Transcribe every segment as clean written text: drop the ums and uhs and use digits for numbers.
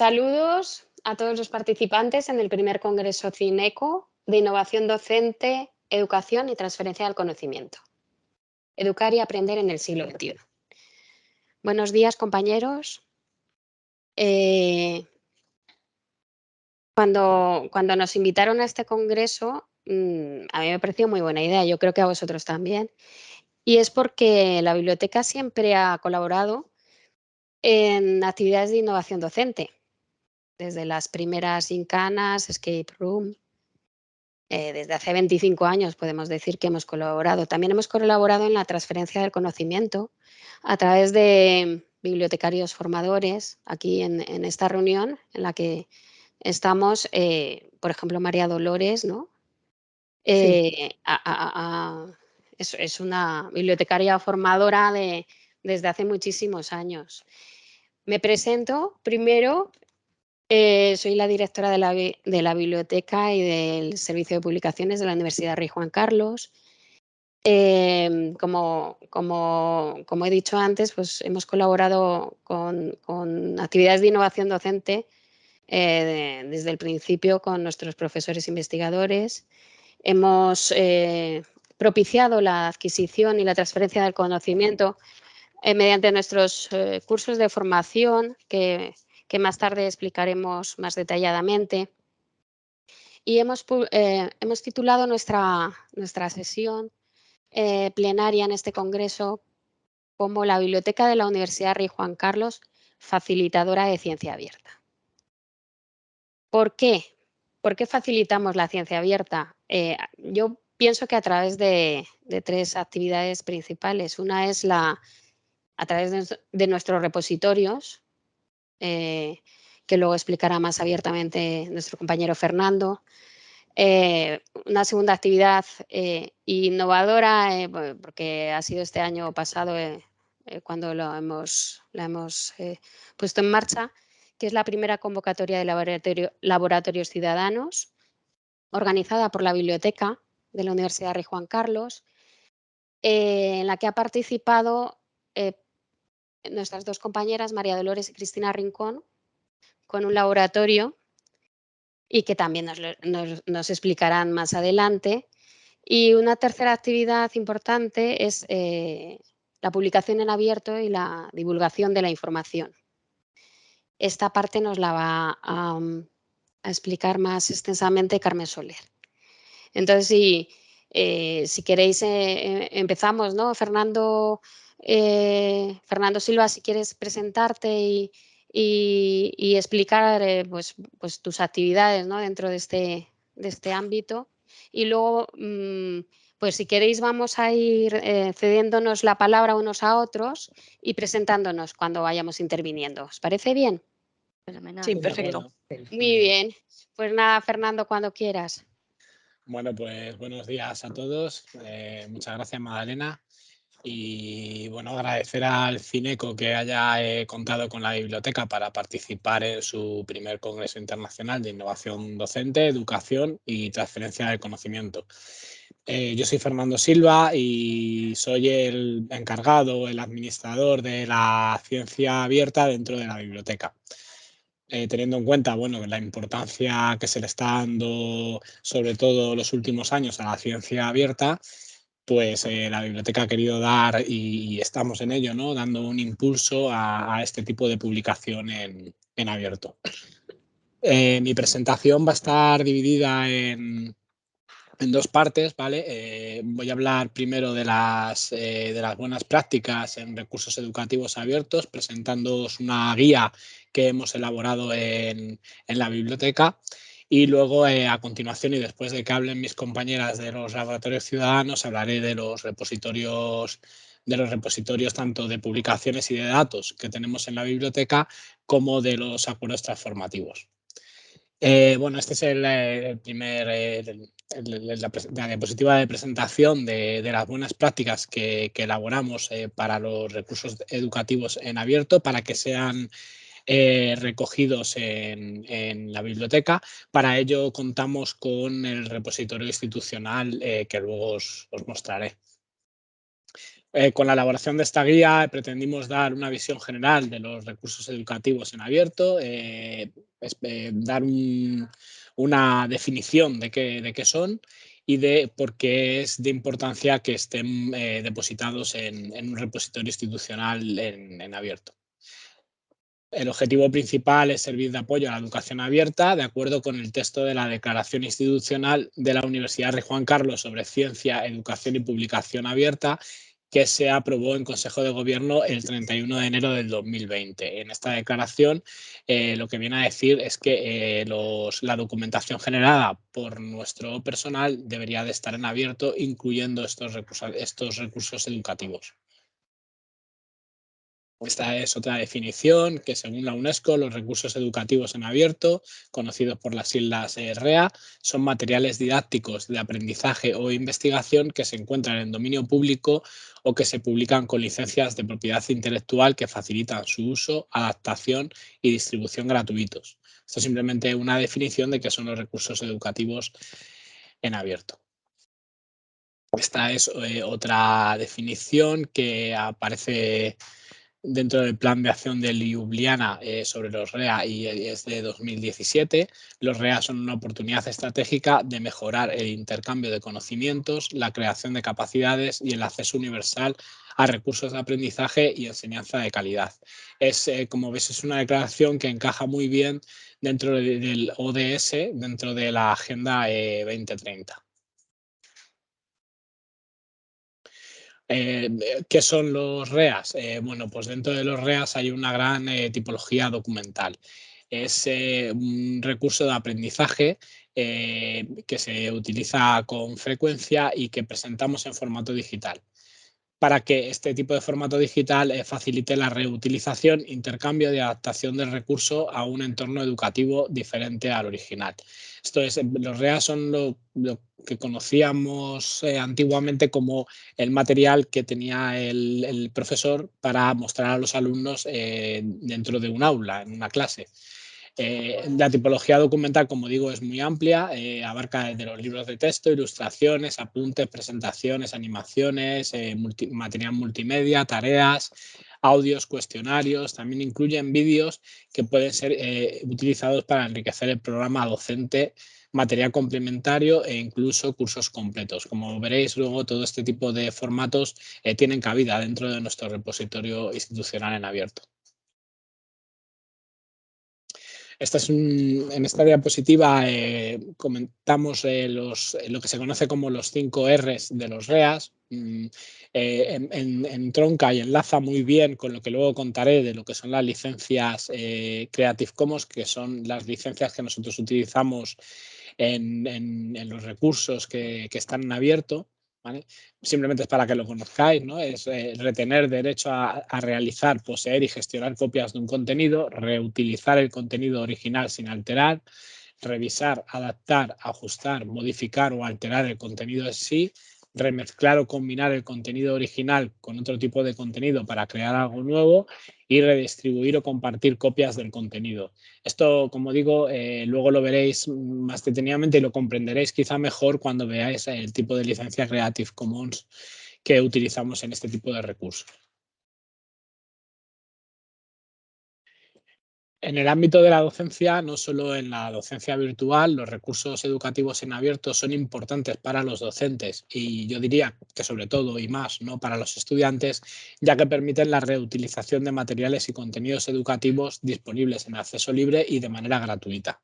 Saludos a todos los participantes en el primer Congreso CINECO de Innovación Docente, Educación y Transferencia del Conocimiento. Educar y aprender en el siglo XXI. Buenos días, compañeros. Cuando nos invitaron a este congreso, a mí me pareció muy buena idea, yo creo que a vosotros también, y es porque la biblioteca siempre ha colaborado en actividades de innovación docente, desde las primeras gincanas, escape room. Desde hace 25 años podemos decir que hemos colaborado. También hemos colaborado en la transferencia del conocimiento a través de bibliotecarios formadores aquí en esta reunión en la que estamos, por ejemplo, María Dolores, ¿no? Sí. Es una bibliotecaria formadora desde hace muchísimos años. Me presento primero. Soy la directora de la biblioteca y del Servicio de Publicaciones de la Universidad Rey Juan Carlos. Como he dicho antes, pues hemos colaborado con actividades de innovación docente desde el principio con nuestros profesores investigadores. Hemos propiciado la adquisición y la transferencia del conocimiento mediante nuestros cursos de formación que más tarde explicaremos más detalladamente. Y hemos titulado nuestra sesión plenaria en este congreso como la Biblioteca de la Universidad Rey Juan Carlos, facilitadora de ciencia abierta. ¿Por qué? ¿Por qué facilitamos la ciencia abierta? Yo pienso que a través de tres actividades principales. Una es a través de nuestros repositorios, que luego explicará más abiertamente nuestro compañero Fernando. Una segunda actividad innovadora, porque ha sido este año pasado cuando la hemos puesto en marcha, que es la primera convocatoria de laboratorios ciudadanos organizada por la Biblioteca de la Universidad Rey Juan Carlos, en la que ha participado nuestras dos compañeras, María Dolores y Cristina Rincón, con un laboratorio y que también nos explicarán más adelante. Y una tercera actividad importante es la publicación en abierto y la divulgación de la información. Esta parte nos la va a explicar más extensamente Carmen Soler. Entonces, si queréis, empezamos, ¿no? Fernando Silva, si quieres presentarte y explicar pues tus actividades, ¿no? Dentro de este ámbito. Y luego, pues si queréis, vamos a ir cediéndonos la palabra unos a otros y presentándonos cuando vayamos interviniendo. ¿Os parece bien? Fenomenal. Sí, perfecto. Muy bien. Pues nada, Fernando, cuando quieras. Bueno, pues buenos días a todos. Muchas gracias, Magdalena. Y bueno, agradecer al CINECO que haya contado con la biblioteca para participar en su primer Congreso Internacional de Innovación Docente, Educación y Transferencia del Conocimiento. Yo soy Fernando Silva y soy el encargado, el administrador de la ciencia abierta dentro de la biblioteca. Teniendo en cuenta, bueno, la importancia que se le está dando, sobre todo los últimos años, a la ciencia abierta, pues la biblioteca ha querido dar, y estamos en ello, ¿no? Dando un impulso a este tipo de publicación en abierto. Mi presentación va a estar dividida en dos partes, ¿vale? Voy a hablar primero de las buenas prácticas en recursos educativos abiertos, presentándoos una guía que hemos elaborado en la biblioteca. Y luego, a continuación, y después de que hablen mis compañeras de los laboratorios ciudadanos, hablaré de los repositorios tanto de publicaciones y de datos que tenemos en la biblioteca, como de los acuerdos transformativos. Bueno, este es la diapositiva de presentación de las buenas prácticas que elaboramos para los recursos educativos en abierto, para que sean recogidos en la biblioteca. Para ello contamos con el repositorio institucional que luego os mostraré. Con la elaboración de esta guía pretendimos dar una visión general de los recursos educativos en abierto, dar una definición de qué son y de por qué es de importancia que estén depositados en un repositorio institucional en abierto. El objetivo principal es servir de apoyo a la educación abierta, de acuerdo con el texto de la Declaración Institucional de la Universidad Rey Juan Carlos sobre Ciencia, Educación y Publicación Abierta, que se aprobó en Consejo de Gobierno el 31 de enero del 2020. En esta declaración lo que viene a decir es que la documentación generada por nuestro personal debería de estar en abierto, incluyendo estos recursos educativos. Esta es otra definición que, según la UNESCO, los recursos educativos en abierto, conocidos por las siglas REA, son materiales didácticos de aprendizaje o investigación que se encuentran en dominio público o que se publican con licencias de propiedad intelectual que facilitan su uso, adaptación y distribución gratuitos. Esto es simplemente una definición de qué son los recursos educativos en abierto. Esta es otra definición que aparece dentro del Plan de Acción de Ljubljana sobre los REA y es de 2017. Los REA son una oportunidad estratégica de mejorar el intercambio de conocimientos, la creación de capacidades y el acceso universal a recursos de aprendizaje y enseñanza de calidad. Como ves, es una declaración que encaja muy bien dentro del ODS, dentro de la Agenda 2030. ¿Qué son los REAs? Bueno, pues dentro de los REAs hay una gran tipología documental. Es un recurso de aprendizaje que se utiliza con frecuencia y que presentamos en formato digital, para que este tipo de formato digital facilite la reutilización, intercambio y adaptación del recurso a un entorno educativo diferente al original. Los REA son lo que conocíamos antiguamente como el material que tenía el profesor para mostrar a los alumnos dentro de un aula, en una clase. La tipología documental, como digo, es muy amplia, abarca desde los libros de texto, ilustraciones, apuntes, presentaciones, animaciones, material multimedia, tareas, audios, cuestionarios, también incluyen vídeos que pueden ser utilizados para enriquecer el programa docente, material complementario e incluso cursos completos. Como veréis luego, todo este tipo de formatos tienen cabida dentro de nuestro repositorio institucional en abierto. En esta diapositiva comentamos lo que se conoce como los 5 Rs de los REAs. Entronca y enlaza muy bien con lo que luego contaré de lo que son las licencias Creative Commons, que son las licencias que nosotros utilizamos en los recursos que están en abierto. ¿Vale? Simplemente es para que lo conozcáis, ¿no? Es retener derecho a realizar, poseer y gestionar copias de un contenido, reutilizar el contenido original sin alterar, revisar, adaptar, ajustar, modificar o alterar el contenido en sí, remezclar o combinar el contenido original con otro tipo de contenido para crear algo nuevo y redistribuir o compartir copias del contenido. Esto, como digo, luego lo veréis más detenidamente y lo comprenderéis quizá mejor cuando veáis el tipo de licencia Creative Commons que utilizamos en este tipo de recursos. En el ámbito de la docencia, no solo en la docencia virtual, los recursos educativos en abierto son importantes para los docentes y yo diría que sobre todo y más, ¿no?, para los estudiantes, ya que permiten la reutilización de materiales y contenidos educativos disponibles en acceso libre y de manera gratuita.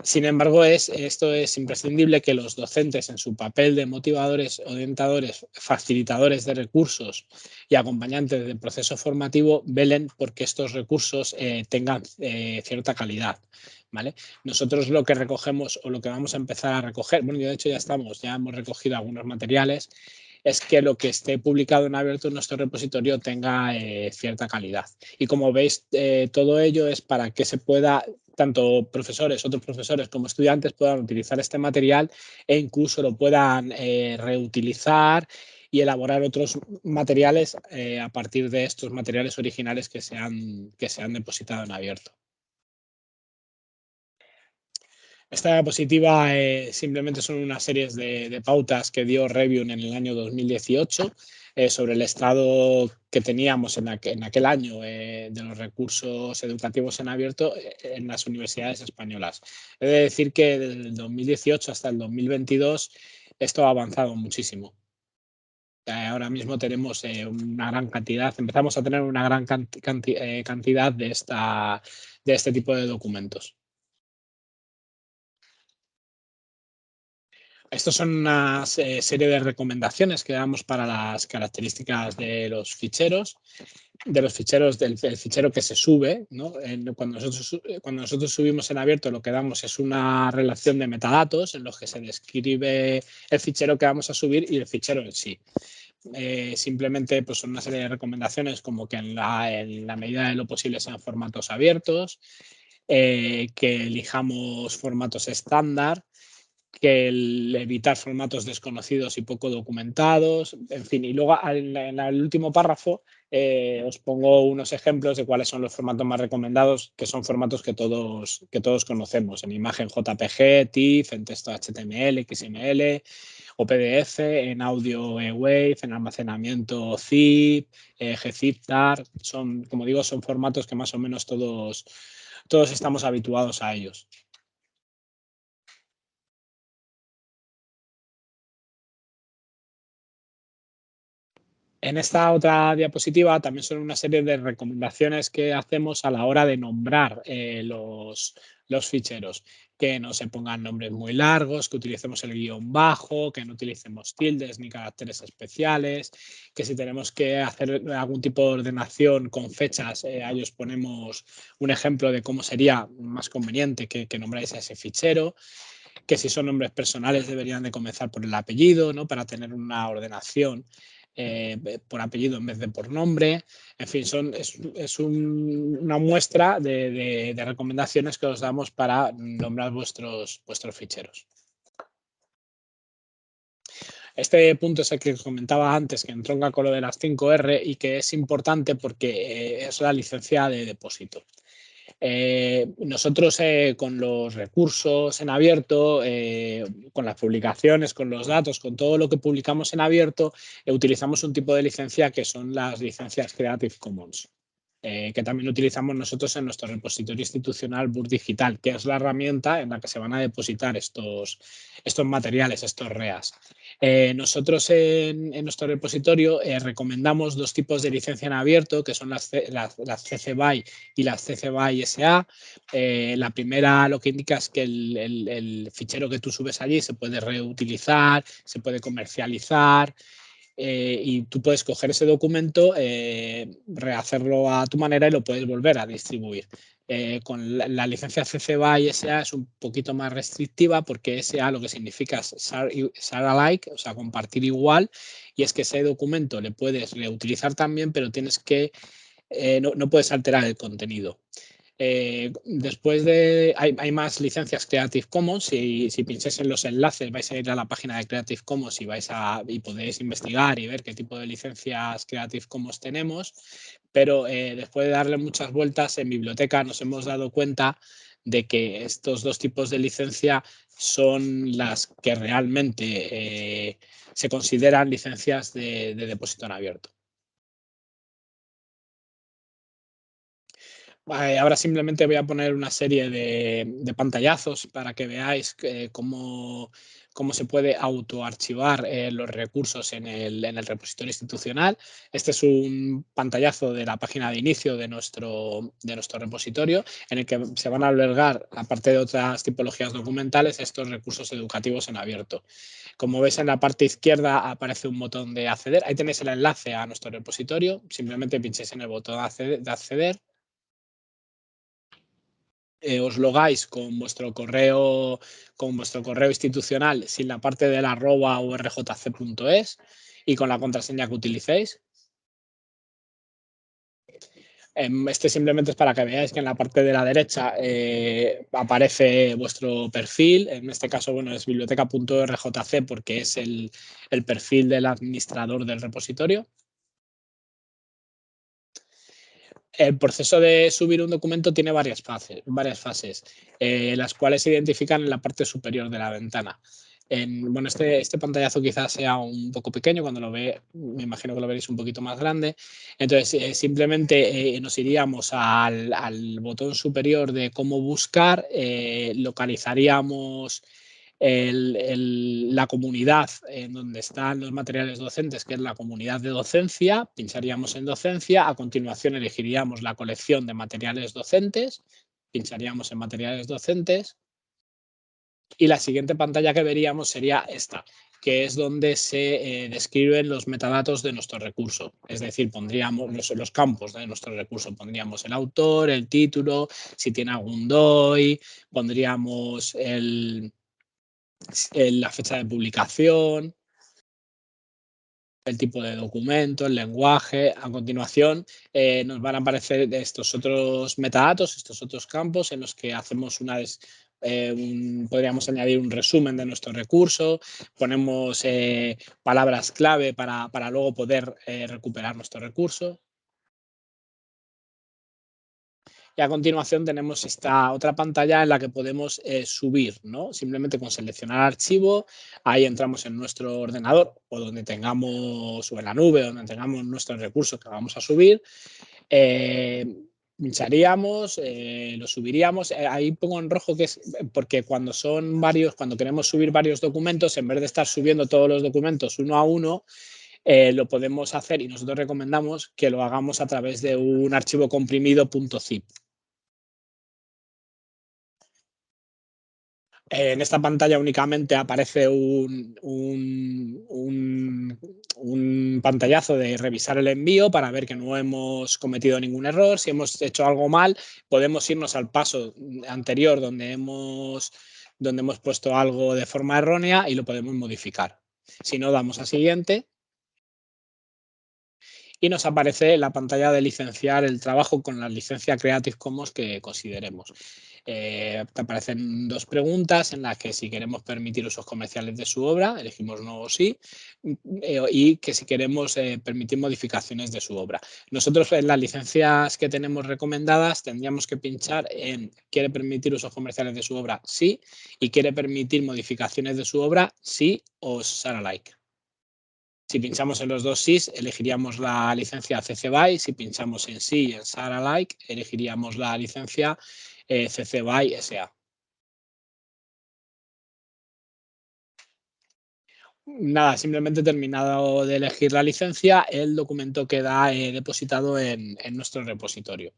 Sin embargo, esto es imprescindible que los docentes, en su papel de motivadores, orientadores, facilitadores de recursos y acompañantes del proceso formativo, velen porque estos recursos tengan cierta calidad. ¿Vale? Nosotros lo que recogemos o lo que vamos a empezar a recoger, bueno, de hecho ya hemos recogido algunos materiales, es que lo que esté publicado en abierto en nuestro repositorio tenga cierta calidad. Y como veis, todo ello es para que se pueda, tanto otros profesores como estudiantes puedan utilizar este material e incluso lo puedan reutilizar y elaborar otros materiales a partir de estos materiales originales que se han depositado en abierto. Esta diapositiva simplemente son unas series de pautas que dio Review en el año 2018 sobre el estado que teníamos en aquel año de los recursos educativos en abierto en las universidades españolas. He de decir que desde el 2018 hasta el 2022 esto ha avanzado muchísimo. Ahora mismo tenemos una gran cantidad, empezamos a tener una gran cantidad de este tipo de documentos. Estos son una serie de recomendaciones que damos para las características de los ficheros, del fichero que se sube, ¿no? Cuando nosotros subimos en abierto, lo que damos es una relación de metadatos en los que se describe el fichero que vamos a subir y el fichero en sí. Simplemente pues, son una serie de recomendaciones como que en la medida de lo posible sean formatos abiertos, que elijamos formatos estándar, que evitar formatos desconocidos y poco documentados, en fin. Y luego en el último párrafo os pongo unos ejemplos de cuáles son los formatos más recomendados, que son formatos que todos conocemos, en imagen JPG, TIFF, en texto HTML, XML o PDF, en audio WAV, en almacenamiento zip, gzip, tar. Como digo, son formatos que más o menos todos estamos habituados a ellos. En esta otra diapositiva también son una serie de recomendaciones que hacemos a la hora de nombrar los ficheros. Que no se pongan nombres muy largos, que utilicemos el guión bajo, que no utilicemos tildes ni caracteres especiales, que si tenemos que hacer algún tipo de ordenación con fechas, ahí os ponemos un ejemplo de cómo sería más conveniente que nombráis a ese fichero. Que si son nombres personales deberían de comenzar por el apellido, ¿no? Para tener una ordenación por apellido en vez de por nombre. En fin, es una muestra de recomendaciones que os damos para nombrar vuestros ficheros. Este punto es el que os comentaba antes, que entronca con lo de las 5R y que es importante porque es la licencia de depósito. Nosotros con los recursos en abierto, con las publicaciones, con los datos, con todo lo que publicamos en abierto, utilizamos un tipo de licencia que son las licencias Creative Commons, que también utilizamos nosotros en nuestro repositorio institucional Bur Digital, que es la herramienta en la que se van a depositar estos materiales, estos REAs. Nosotros en nuestro repositorio recomendamos dos tipos de licencia en abierto, que son las CC BY y las CC BY SA. La primera lo que indica es que el fichero que tú subes allí se puede reutilizar, se puede comercializar, y tú puedes coger ese documento, rehacerlo a tu manera y lo puedes volver a distribuir. Con la licencia CC BY SA es un poquito más restrictiva porque SA lo que significa es share alike, o sea, compartir igual, y es que ese documento le puedes reutilizar también, pero tienes que no puedes alterar el contenido. Después hay más licencias Creative Commons. Si pincháis en los enlaces vais a ir a la página de Creative Commons y podéis investigar y ver qué tipo de licencias Creative Commons tenemos, pero después de darle muchas vueltas en biblioteca nos hemos dado cuenta de que estos dos tipos de licencia son las que realmente se consideran licencias de depósito en abierto. Ahora simplemente voy a poner una serie de pantallazos para que veáis cómo se puede autoarchivar los recursos en el repositorio institucional. Este es un pantallazo de la página de inicio de nuestro repositorio, en el que se van a albergar, aparte de otras tipologías documentales, estos recursos educativos en abierto. Como veis, en la parte izquierda aparece un botón de acceder. Ahí tenéis el enlace a nuestro repositorio. Simplemente pinchéis en el botón de acceder. Os logáis con vuestro correo institucional sin la parte del @ o rjc.es y con la contraseña que utilicéis. Este simplemente es para que veáis que en la parte de la derecha aparece vuestro perfil. En este caso, bueno, es biblioteca.rjc porque es el perfil del administrador del repositorio. El proceso de subir un documento tiene varias fases, las cuales se identifican en la parte superior de la ventana. Bueno, este pantallazo quizás sea un poco pequeño, cuando lo ve, me imagino que lo veréis un poquito más grande. Entonces, simplemente nos iríamos al botón superior de cómo buscar, localizaríamos la comunidad en donde están los materiales docentes, que es la comunidad de docencia, pincharíamos en docencia, a continuación elegiríamos la colección de materiales docentes, pincharíamos en materiales docentes y la siguiente pantalla que veríamos sería esta, que es donde se describen los metadatos de nuestro recurso. Es decir, pondríamos los campos de nuestro recurso, pondríamos el autor, el título, si tiene algún DOI, pondríamos la fecha de publicación, el tipo de documento, el lenguaje. A continuación nos van a aparecer estos otros metadatos, estos otros campos en los que hacemos podríamos añadir un resumen de nuestro recurso, ponemos palabras clave para luego poder recuperar nuestro recurso. Y a continuación tenemos esta otra pantalla en la que podemos subir, ¿no? Simplemente con seleccionar archivo, ahí entramos en nuestro ordenador o donde tengamos, o en la nube, donde tengamos nuestros recursos que vamos a subir. Pincharíamos, lo subiríamos. Ahí pongo en rojo que es porque cuando queremos subir varios documentos, en vez de estar subiendo todos los documentos uno a uno, lo podemos hacer y nosotros recomendamos que lo hagamos a través de un archivo comprimido .zip. En esta pantalla únicamente aparece un pantallazo de revisar el envío para ver que no hemos cometido ningún error. Si hemos hecho algo mal, podemos irnos al paso anterior donde hemos puesto algo de forma errónea y lo podemos modificar. Si no, damos a siguiente y nos aparece la pantalla de licenciar el trabajo con la licencia Creative Commons que consideremos. Te aparecen dos preguntas en las que si queremos permitir usos comerciales de su obra, elegimos no o sí, y que si queremos permitir modificaciones de su obra. Nosotros en las licencias que tenemos recomendadas tendríamos que pinchar en ¿quiere permitir usos comerciales de su obra? Sí, y ¿quiere permitir modificaciones de su obra? Sí o SARA-like. Si pinchamos en los dos sí, elegiríamos la licencia CC BY. Si pinchamos en sí y en SARA-like, elegiríamos la licencia CC BY SA. Nada, simplemente terminado de elegir la licencia, el documento queda depositado en nuestro repositorio.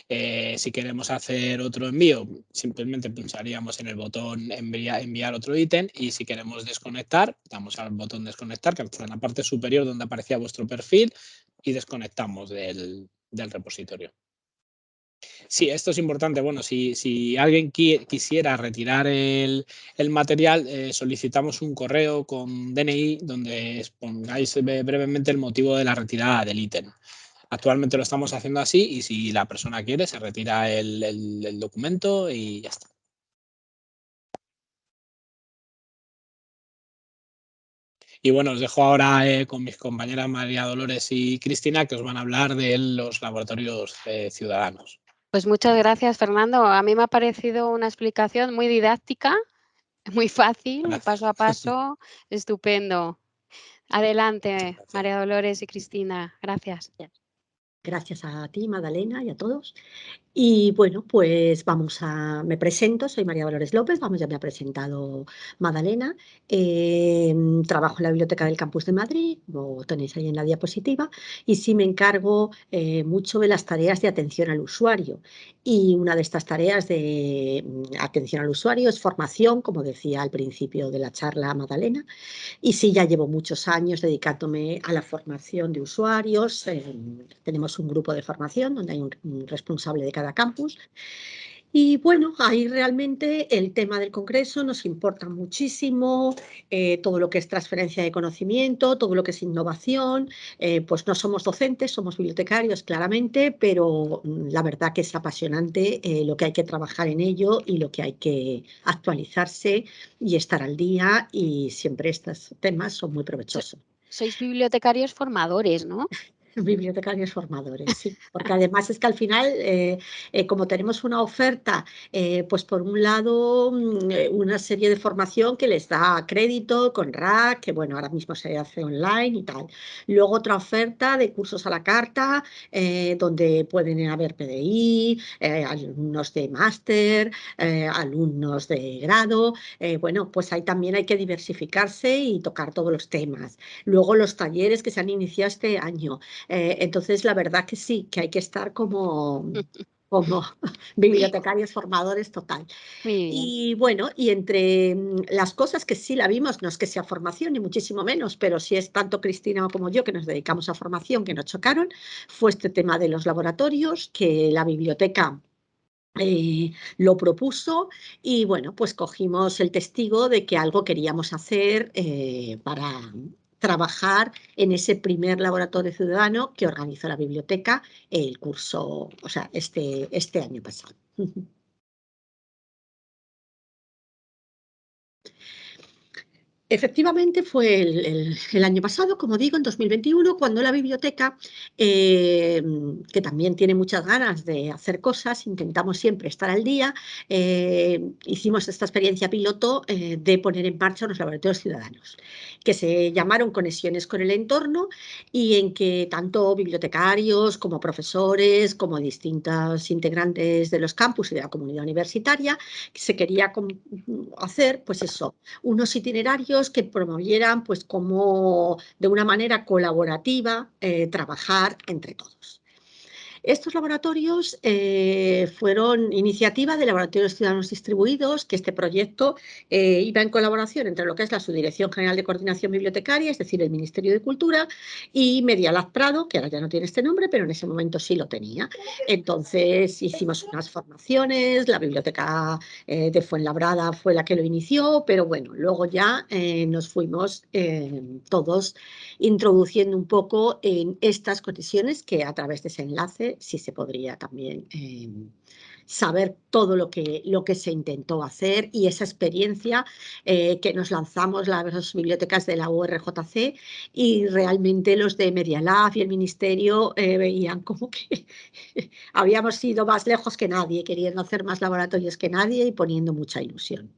Si queremos hacer otro envío, simplemente pincharíamos en el botón enviar otro ítem, y si queremos desconectar, damos al botón desconectar, que está en la parte superior donde aparecía vuestro perfil, y desconectamos del repositorio. Sí, esto es importante. Bueno, si alguien quisiera retirar el material, solicitamos un correo con DNI donde pongáis brevemente el motivo de la retirada del ítem. Actualmente lo estamos haciendo así y si la persona quiere, se retira el documento y ya está. Y bueno, os dejo ahora con mis compañeras María Dolores y Cristina, que os van a hablar de los laboratorios ciudadanos. Pues muchas gracias, Fernando. A mí me ha parecido una explicación muy didáctica, muy fácil, Gracias. paso a paso, estupendo. Adelante, María Dolores y Cristina. Gracias. Gracias a ti, Magdalena, y a todos. Y bueno, pues me presento, soy María Dolores López, ya me ha presentado Magdalena. Trabajo en la Biblioteca del Campus de Madrid, como tenéis ahí en la diapositiva, y sí me encargo mucho de las tareas de atención al usuario. Y una de estas tareas de atención al usuario es formación, como decía al principio de la charla Magdalena. Y sí, ya llevo muchos años dedicándome a la formación de usuarios. Tenemos un grupo de formación donde hay un responsable de cada campus. Y bueno, ahí realmente el tema del congreso nos importa muchísimo, todo lo que es transferencia de conocimiento, todo lo que es innovación. Pues no somos docentes, somos bibliotecarios claramente, pero la verdad que es apasionante lo que hay que trabajar en ello y lo que hay que actualizarse y estar al día, y siempre estos temas son muy provechosos. Sois bibliotecarios formadores, ¿no? Bibliotecarios formadores, sí, porque además es que al final, como tenemos una oferta, pues por un lado una serie de formación que les da crédito con RAC, que bueno, ahora mismo se hace online y tal. Luego otra oferta de cursos a la carta, donde pueden haber PDI, alumnos de máster, alumnos de grado. Bueno, pues ahí también hay que diversificarse y tocar todos los temas. Luego los talleres que se han iniciado este año. Entonces, la verdad que sí, que hay que estar como bibliotecarios formadores total. Muy bien. Y bueno, y entre las cosas que sí la vimos, no es que sea formación, ni muchísimo menos, pero sí es tanto Cristina como yo que nos dedicamos a formación, que nos chocaron, fue este tema de los laboratorios, que la biblioteca lo propuso y bueno, pues cogimos el testigo de que algo queríamos hacer para trabajar en ese primer laboratorio ciudadano que organizó la biblioteca el curso, o sea, este año pasado. Efectivamente, fue el año pasado, como digo, en 2021, cuando la biblioteca, que también tiene muchas ganas de hacer cosas, intentamos siempre estar al día, hicimos esta experiencia piloto de poner en marcha unos laboratorios ciudadanos, que se llamaron Conexiones con el Entorno y en que tanto bibliotecarios como profesores, como distintos integrantes de los campus y de la comunidad universitaria, se quería hacer, pues eso, unos itinerarios que promovieran, pues, como de una manera colaborativa, trabajar entre todos. Estos laboratorios fueron iniciativa de Laboratorios Ciudadanos Distribuidos, que este proyecto iba en colaboración entre lo que es la Subdirección General de Coordinación Bibliotecaria, es decir, el Ministerio de Cultura, y Medialab Prado, que ahora ya no tiene este nombre, pero en ese momento sí lo tenía. Entonces hicimos unas formaciones, la biblioteca de Fuenlabrada fue la que lo inició, pero bueno, luego ya nos fuimos todos introduciendo un poco en estas conexiones que a través de ese enlace sí se podría también saber todo lo que se intentó hacer y esa experiencia que nos lanzamos las bibliotecas de la URJC y realmente los de Media Lab y el Ministerio veían como que habíamos ido más lejos que nadie, queriendo hacer más laboratorios que nadie y poniendo mucha ilusión.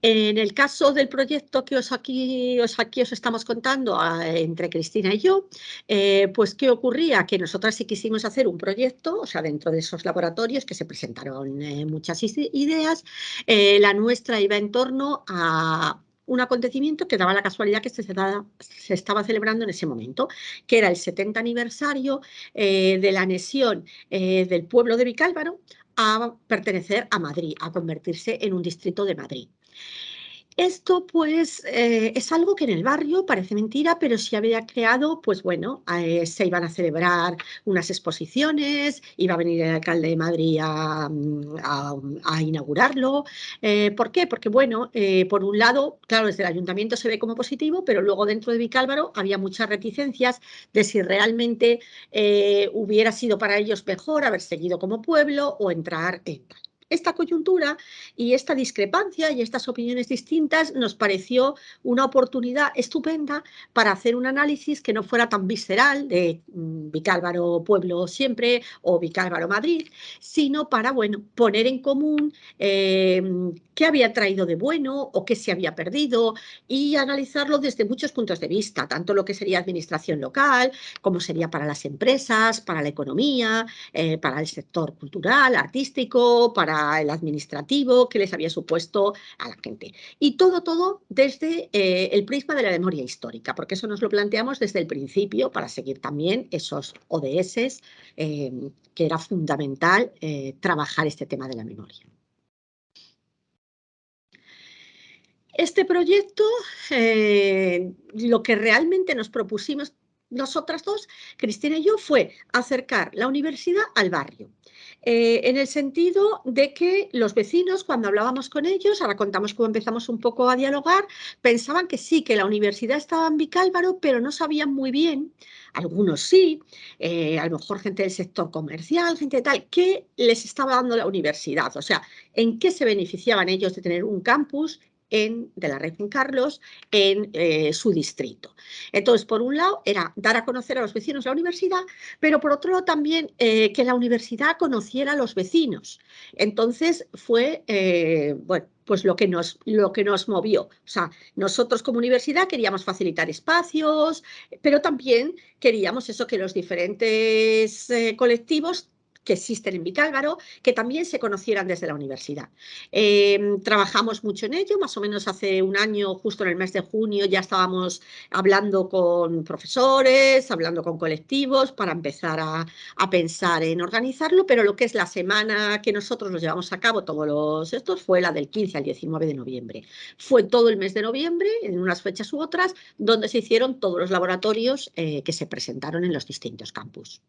En el caso del proyecto que aquí os estamos contando entre Cristina y yo, pues ¿qué ocurría? Que nosotras sí quisimos hacer un proyecto, o sea, dentro de esos laboratorios que se presentaron muchas ideas, la nuestra iba en torno a un acontecimiento que daba la casualidad que se estaba celebrando en ese momento, que era el 70 aniversario de la anexión del pueblo de Vicálvaro a pertenecer a Madrid, a convertirse en un distrito de Madrid. Esto pues es algo que en el barrio parece mentira, pero sí había creado, pues bueno, se iban a celebrar unas exposiciones, iba a venir el alcalde de Madrid a inaugurarlo. ¿Por qué? Porque bueno, por un lado, claro, desde el ayuntamiento se ve como positivo, pero luego dentro de Vicálvaro había muchas reticencias de si realmente hubiera sido para ellos mejor haber seguido como pueblo o entrar en tal. Esta coyuntura y esta discrepancia y estas opiniones distintas nos pareció una oportunidad estupenda para hacer un análisis que no fuera tan visceral de Vicálvaro Pueblo siempre o Vicálvaro Madrid, sino para, bueno, poner en común qué había traído de bueno o qué se había perdido y analizarlo desde muchos puntos de vista, tanto lo que sería administración local, como sería para las empresas, para la economía, para el sector cultural, artístico, para el administrativo, que les había supuesto a la gente. Y todo desde el prisma de la memoria histórica, porque eso nos lo planteamos desde el principio para seguir también esos ODS, que era fundamental trabajar este tema de la memoria. Este proyecto, lo que realmente nos propusimos nosotras dos, Cristina y yo, fue acercar la universidad al barrio. En el sentido de que los vecinos, cuando hablábamos con ellos, ahora contamos cómo empezamos un poco a dialogar, pensaban que sí, que la universidad estaba en Vicálvaro, pero no sabían muy bien, algunos sí, a lo mejor gente del sector comercial, gente tal, qué les estaba dando la universidad, o sea, en qué se beneficiaban ellos de tener un campus de la red Juan Carlos en su distrito. Entonces, por un lado, era dar a conocer a los vecinos la universidad, pero por otro lado también que la universidad conociera a los vecinos. Entonces, fue, bueno, pues lo que nos movió. O sea, nosotros como universidad queríamos facilitar espacios, pero también queríamos eso, que los diferentes colectivos que existen en Vicálvaro, que también se conocieran desde la universidad. Trabajamos mucho en ello, más o menos hace un año, justo en el mes de junio, ya estábamos hablando con profesores, hablando con colectivos para empezar a pensar en organizarlo, pero lo que es la semana que nosotros nos llevamos a cabo, todos estos, fue la del 15 al 19 de noviembre. Fue todo el mes de noviembre, en unas fechas u otras, donde se hicieron todos los laboratorios que se presentaron en los distintos campus.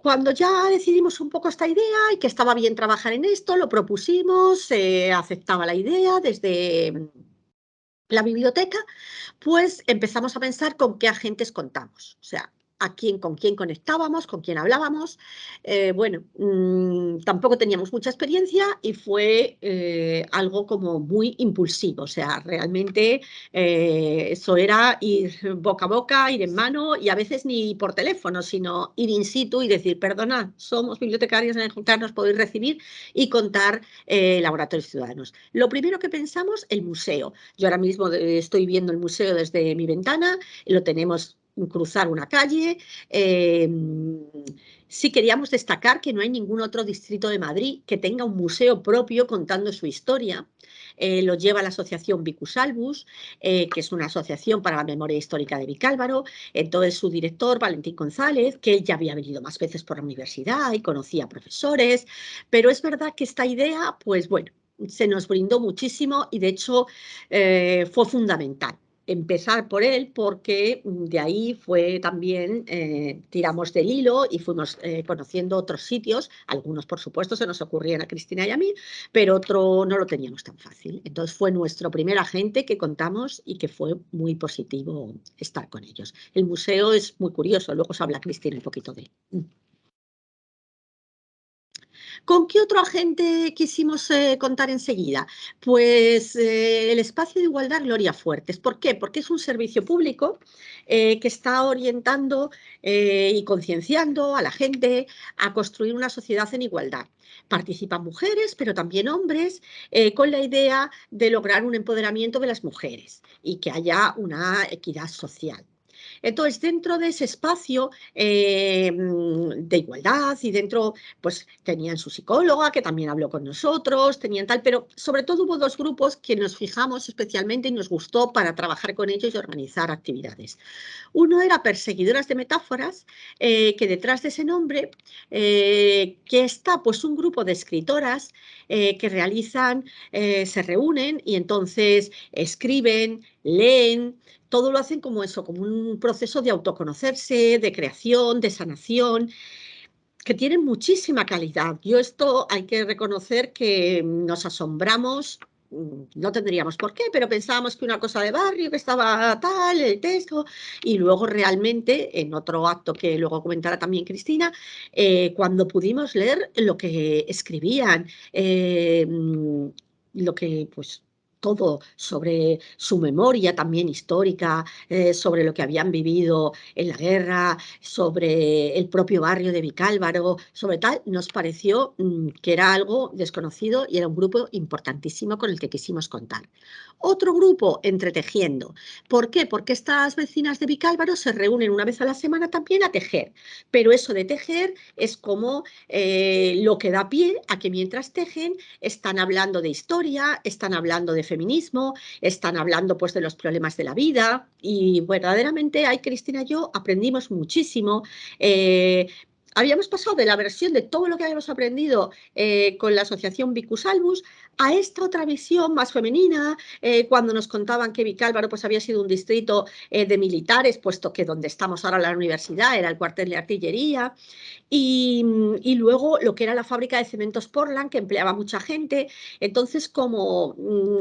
Cuando ya decidimos un poco esta idea y que estaba bien trabajar en esto, lo propusimos, se aceptaba la idea desde la biblioteca, pues empezamos a pensar con qué agentes contamos, o sea, con quién conectábamos, con quién hablábamos. Bueno, tampoco teníamos mucha experiencia y fue algo como muy impulsivo, o sea, realmente eso era ir boca a boca, ir en mano y a veces ni por teléfono, sino ir in situ y decir, perdona, somos bibliotecarios en el Juan Carlos, podéis recibir y contar laboratorios ciudadanos. Lo primero que pensamos, el museo. Yo ahora mismo estoy viendo el museo desde mi ventana, lo tenemos cruzar una calle. Sí queríamos destacar que no hay ningún otro distrito de Madrid que tenga un museo propio contando su historia. Lo lleva la asociación Vicusalbus, que es una asociación para la memoria histórica de Vicálvaro. Entonces su director, Valentín González, que él ya había venido más veces por la universidad y conocía profesores, pero es verdad que esta idea, pues bueno, se nos brindó muchísimo y de hecho fue fundamental empezar por él porque de ahí fue también, tiramos del hilo y fuimos conociendo otros sitios, algunos por supuesto se nos ocurrían a Cristina y a mí, pero otro no lo teníamos tan fácil. Entonces fue nuestro primer agente que contamos y que fue muy positivo estar con ellos. El museo es muy curioso, luego os habla Cristina un poquito de él. ¿Con qué otro agente quisimos contar enseguida? Pues el espacio de igualdad Gloria Fuertes. ¿Por qué? Porque es un servicio público que está orientando y concienciando a la gente a construir una sociedad en igualdad. Participan mujeres, pero también hombres, con la idea de lograr un empoderamiento de las mujeres y que haya una equidad social. Entonces, dentro de ese espacio de igualdad y dentro, pues tenían su psicóloga que también habló con nosotros, tenían tal, pero sobre todo hubo dos grupos que nos fijamos especialmente y nos gustó para trabajar con ellos y organizar actividades. Uno era Perseguidoras de Metáforas, que detrás de ese nombre que está pues un grupo de escritoras que realizan, se reúnen y entonces escriben, leen, todo lo hacen como eso, como un proceso de autoconocerse, de creación, de sanación, que tienen muchísima calidad. Yo esto hay que reconocer que nos asombramos, no tendríamos por qué, pero pensábamos que una cosa de barrio, que estaba tal, el texto, y luego realmente, en otro acto que luego comentará también Cristina, cuando pudimos leer lo que escribían, lo que pues todo sobre su memoria también histórica, sobre lo que habían vivido en la guerra, sobre el propio barrio de Vicálvaro, sobre tal, nos pareció que era algo desconocido y era un grupo importantísimo con el que quisimos contar. Otro grupo, Entretejiendo. ¿Por qué? Porque estas vecinas de Vicálvaro se reúnen una vez a la semana también a tejer, pero eso de tejer es como lo que da pie a que mientras tejen están hablando de historia, están hablando de feminismo, están hablando pues de los problemas de la vida y verdaderamente ahí Cristina y yo aprendimos muchísimo. Habíamos pasado de la versión de todo lo que habíamos aprendido con la asociación Vicusalbus a esta otra visión más femenina, cuando nos contaban que Vicálvaro pues, había sido un distrito de militares, puesto que donde estamos ahora la universidad era el cuartel de artillería, y luego lo que era la fábrica de cementos Portland, que empleaba mucha gente. Entonces, como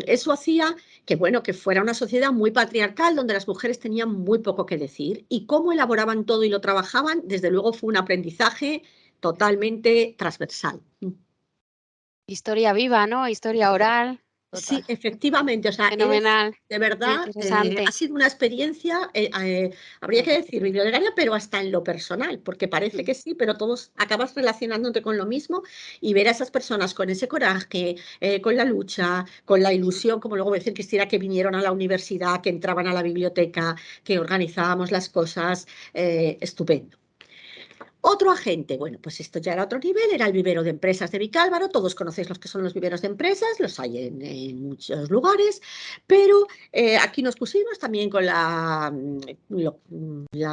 eso hacía que, bueno, que fuera una sociedad muy patriarcal, donde las mujeres tenían muy poco que decir, y cómo elaboraban todo y lo trabajaban, desde luego fue un aprendizaje totalmente transversal. Historia viva, ¿no? Historia oral. Sí, Total. efectivamente, o sea, Fenomenal. de Qué verdad, interesante. ha sido una experiencia, habría que decir bibliotecaria, pero hasta en lo personal, porque parece que sí, pero todos acabas relacionándote con lo mismo y ver a esas personas con ese coraje, con la lucha, con la ilusión, como luego decir Cristina, que vinieron a la universidad, que entraban a la biblioteca, que organizábamos las cosas, estupendo. Otro agente, bueno, pues esto ya era otro nivel, era el vivero de empresas de Vicálvaro. Todos conocéis los que son los viveros de empresas, los hay en muchos lugares, pero aquí nos pusimos también con la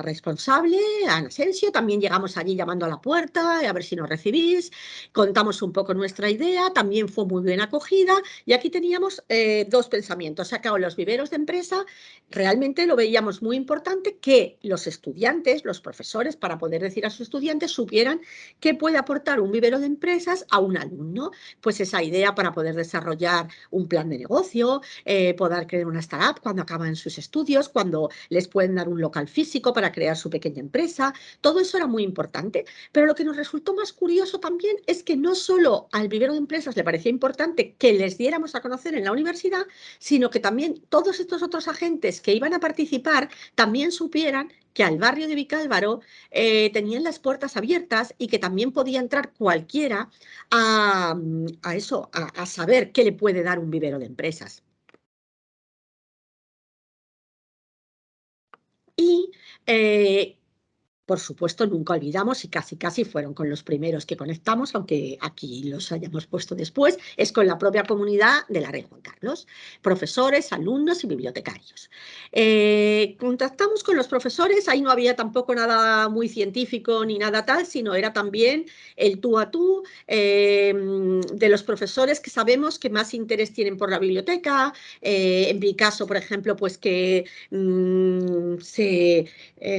responsable, Ana Asensio. También llegamos allí llamando a la puerta, a ver si nos recibís, contamos un poco nuestra idea, también fue muy bien acogida, y aquí teníamos dos pensamientos. Sacado los viveros de empresa, realmente lo veíamos muy importante que los estudiantes, los profesores, para poder decir a sus estudiantes, supieran qué puede aportar un vivero de empresas a un alumno. Pues esa idea para poder desarrollar un plan de negocio, poder crear una startup cuando acaban sus estudios, cuando les pueden dar un local físico para crear su pequeña empresa. Todo eso era muy importante. Pero lo que nos resultó más curioso también es que no solo al vivero de empresas le parecía importante que les diéramos a conocer en la universidad, sino que también todos estos otros agentes que iban a participar también supieran que al barrio de Vicálvaro tenían las puertas abiertas y que también podía entrar cualquiera a saber qué le puede dar un vivero de empresas. Y por supuesto, nunca olvidamos, y casi fueron con los primeros que conectamos, aunque aquí los hayamos puesto después, es con la propia comunidad de la Red Juan Carlos, profesores, alumnos y bibliotecarios. Contactamos con los profesores, ahí no había tampoco nada muy científico ni nada tal, sino era también el tú a tú de los profesores que sabemos que más interés tienen por la biblioteca. En mi caso, por ejemplo, pues que se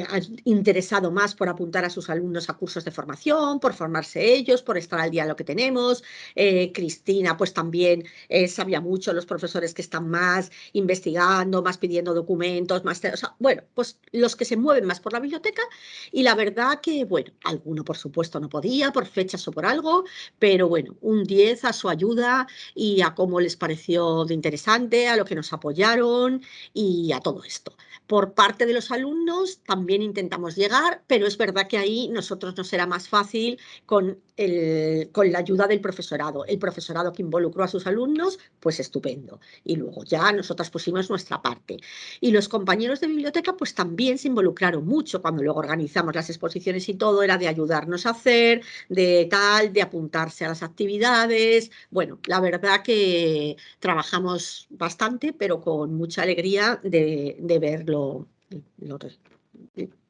han interesado más por apuntar a sus alumnos a cursos de formación, por formarse ellos, por estar al día de lo que tenemos. Cristina, pues también sabía mucho, los profesores que están más investigando, más pidiendo documentos, más, o sea, bueno, pues los que se mueven más por la biblioteca. Y la verdad que, bueno, alguno por supuesto no podía, por fechas o por algo, pero bueno, un 10 a su ayuda y a cómo les pareció de interesante, a lo que nos apoyaron y a todo esto. Por parte de los alumnos también intentamos llegar, pero es verdad que ahí nosotros nos era más fácil con la ayuda del profesorado. El profesorado que involucró a sus alumnos, pues estupendo. Y luego ya nosotras pusimos nuestra parte. Y los compañeros de biblioteca pues también se involucraron mucho cuando luego organizamos las exposiciones y todo, era de ayudarnos a hacer, de tal, de apuntarse a las actividades. Bueno, la verdad que trabajamos bastante, pero con mucha alegría de verlo.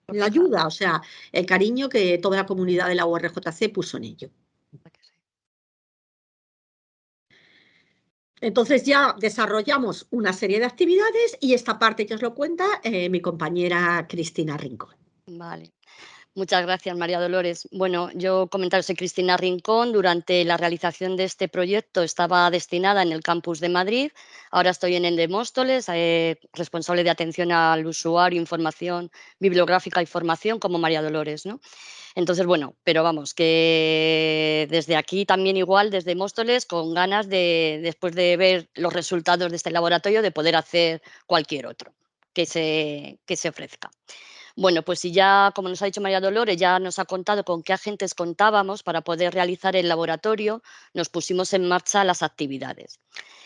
La ayuda, o sea, el cariño que toda la comunidad de la URJC puso en ello. Entonces ya desarrollamos una serie de actividades y esta parte que os lo cuenta mi compañera Cristina Rincón. Vale. Muchas gracias, María Dolores. Bueno, yo comentaros, soy Cristina Rincón. Durante la realización de este proyecto estaba destinada en el campus de Madrid. Ahora estoy en el de Móstoles, responsable de atención al usuario, información bibliográfica y formación, como María Dolores, ¿no? Entonces, bueno, pero vamos, que desde aquí también igual, desde Móstoles, con ganas de, después de ver los resultados de este laboratorio, de poder hacer cualquier otro que se ofrezca. Bueno, pues si ya, como nos ha dicho María Dolores, ya nos ha contado con qué agentes contábamos para poder realizar el laboratorio, nos pusimos en marcha las actividades.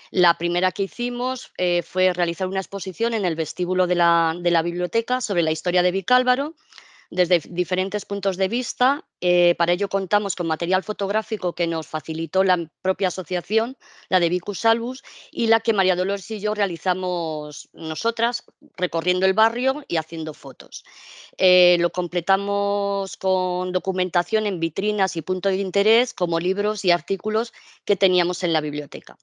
La primera que hicimos fue realizar una exposición en el vestíbulo de la biblioteca sobre la historia de Vicálvaro, desde diferentes puntos de vista. Para ello contamos con material fotográfico que nos facilitó la propia asociación, la de Vicus Salvus, y la que María Dolores y yo realizamos nosotras, recorriendo el barrio y haciendo fotos. Lo completamos con documentación en vitrinas y puntos de interés, como libros y artículos que teníamos en la biblioteca.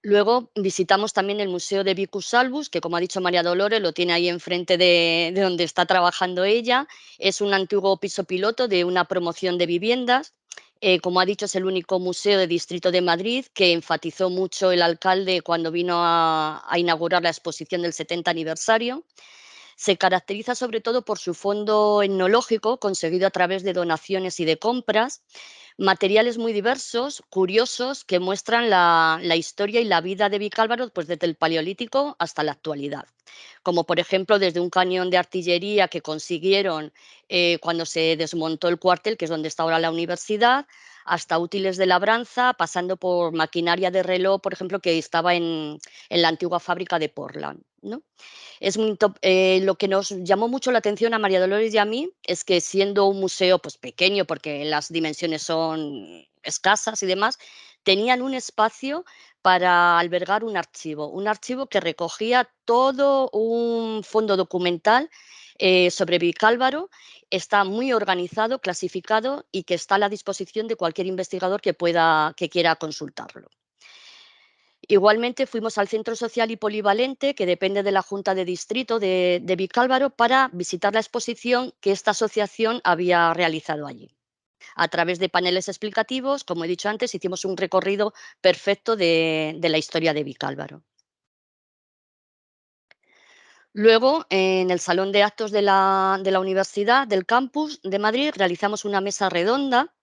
Luego visitamos también el Museo de Vicus Salvus, que, como ha dicho María Dolores, lo tiene ahí enfrente de donde está trabajando ella. Es un antiguo piso piloto de una promoción de viviendas. Como ha dicho, es el único museo de Distrito de Madrid, que enfatizó mucho el alcalde cuando vino a inaugurar la exposición del 70 aniversario. Se caracteriza sobre todo por su fondo etnológico, conseguido a través de donaciones y de compras, Materiales muy diversos, curiosos, que muestran la historia y la vida de Vicálvaro pues, desde el Paleolítico hasta la actualidad. Como por ejemplo desde un cañón de artillería que consiguieron cuando se desmontó el cuartel, que es donde está ahora la universidad, hasta útiles de labranza, pasando por maquinaria de reloj, por ejemplo, que estaba en la antigua fábrica de Portland, ¿no? Lo que nos llamó mucho la atención a María Dolores y a mí es que, siendo un museo pues, pequeño, porque las dimensiones son escasas y demás, tenían un espacio para albergar un archivo que recogía todo un fondo documental sobre Vicálvaro. Está muy organizado, clasificado y que está a la disposición de cualquier investigador que quiera consultarlo. Igualmente fuimos al Centro Social y Polivalente, que depende de la Junta de Distrito de Vicálvaro, para visitar la exposición que esta asociación había realizado allí. A través de paneles explicativos, como he dicho antes, hicimos un recorrido perfecto de la historia de Vicálvaro. Luego, en el Salón de Actos de la Universidad, del Campus de Madrid, realizamos una mesa redonda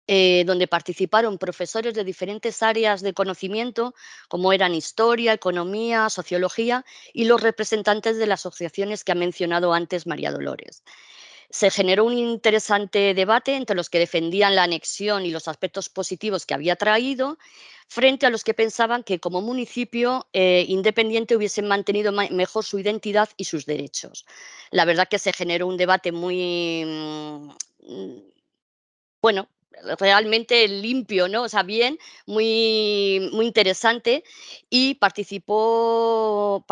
donde participaron profesores de diferentes áreas de conocimiento, como eran historia, economía, sociología, y los representantes de las asociaciones que ha mencionado antes María Dolores. Se generó un interesante debate entre los que defendían la anexión y los aspectos positivos que había traído, frente a los que pensaban que como municipio independiente hubiesen mantenido mejor su identidad y sus derechos. La verdad que se generó un debate muy bueno, realmente limpio, ¿no? O sea, bien, muy interesante, y participó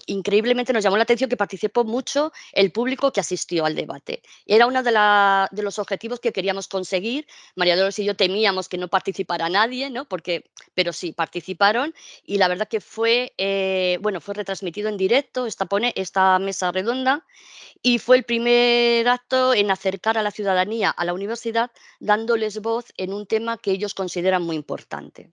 increíblemente. Nos llamó la atención que participó mucho el público que asistió al debate. Era uno de los objetivos que queríamos conseguir. María Dolores y yo temíamos que no participara nadie, ¿no? Pero sí, participaron, y la verdad que fue retransmitido en directo esta mesa redonda, y fue el primer acto en acercar a la ciudadanía a la universidad, dándoles voz en un tema que ellos consideran muy importante.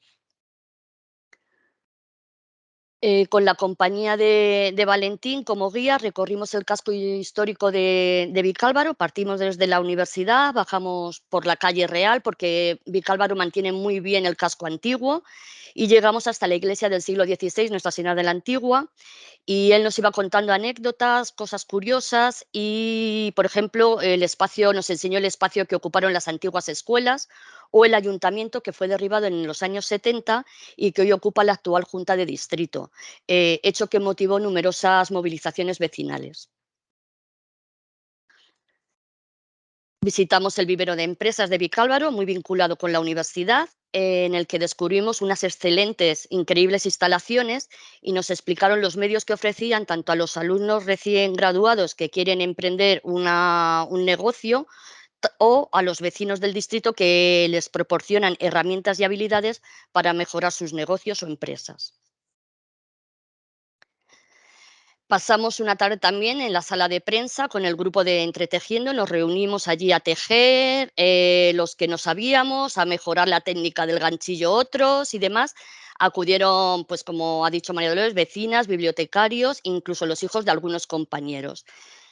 Con la compañía de Valentín como guía, recorrimos el casco histórico de Vicálvaro. Partimos desde la universidad, bajamos por la calle Real, porque Vicálvaro mantiene muy bien el casco antiguo, y llegamos hasta la iglesia del siglo XVI, Nuestra Señora de la Antigua, y él nos iba contando anécdotas, cosas curiosas, y, por ejemplo, nos enseñó el espacio que ocuparon las antiguas escuelas, o el ayuntamiento, que fue derribado en los años 70 y que hoy ocupa la actual Junta de Distrito, hecho que motivó numerosas movilizaciones vecinales. Visitamos el vivero de empresas de Vicálvaro, muy vinculado con la universidad, en el que descubrimos unas excelentes, increíbles instalaciones, y nos explicaron los medios que ofrecían tanto a los alumnos recién graduados que quieren emprender un negocio, o a los vecinos del distrito, que les proporcionan herramientas y habilidades para mejorar sus negocios o empresas. Pasamos una tarde también en la sala de prensa con el grupo de Entretejiendo. Nos reunimos allí a tejer, los que no sabíamos, a mejorar la técnica del ganchillo otros y demás. Acudieron, pues como ha dicho María Dolores, vecinas, bibliotecarios, incluso los hijos de algunos compañeros.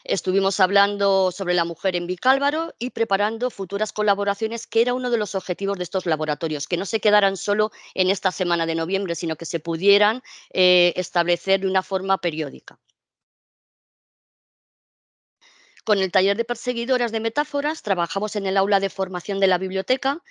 Estuvimos hablando sobre la mujer en Vicálvaro y preparando futuras colaboraciones, que era uno de los objetivos de estos laboratorios, que no se quedaran solo en esta semana de noviembre, sino que se pudieran establecer de una forma periódica. Con el taller de perseguidoras de metáforas trabajamos en el aula de formación de la biblioteca,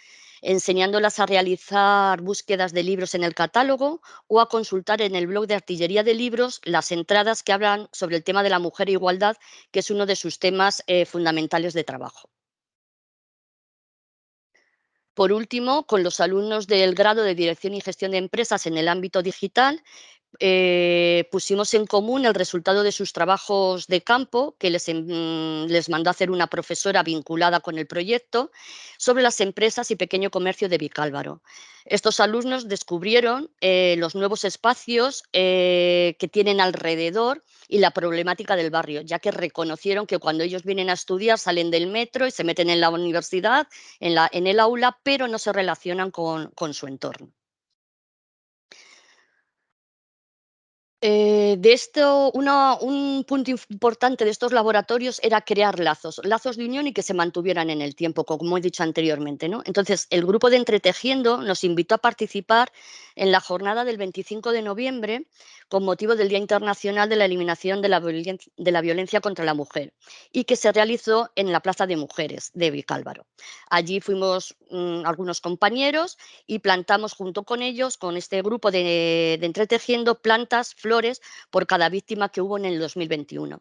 enseñándolas a realizar búsquedas de libros en el catálogo, o a consultar en el blog de Artillería de Libros las entradas que hablan sobre el tema de la mujer e igualdad, que es uno de sus temas fundamentales de trabajo. Por último, con los alumnos del grado de Dirección y Gestión de Empresas en el ámbito digital, pusimos en común el resultado de sus trabajos de campo, que les mandó a hacer una profesora vinculada con el proyecto, sobre las empresas y pequeño comercio de Vicálvaro. Estos alumnos descubrieron los nuevos espacios que tienen alrededor y la problemática del barrio, ya que reconocieron que cuando ellos vienen a estudiar salen del metro y se meten en la universidad, en el aula, pero no se relacionan con su entorno. De esto, un punto importante de estos laboratorios era crear lazos de unión y que se mantuvieran en el tiempo, como he dicho anteriormente, ¿no? Entonces, el grupo de Entretejiendo nos invitó a participar en la jornada del 25 de noviembre con motivo del Día Internacional de la Eliminación de la Violencia contra la Mujer y que se realizó en la Plaza de Mujeres de Vicálvaro. Allí fuimos algunos compañeros y plantamos junto con ellos, con este grupo de Entretejiendo, plantas, flores por cada víctima que hubo en el 2021.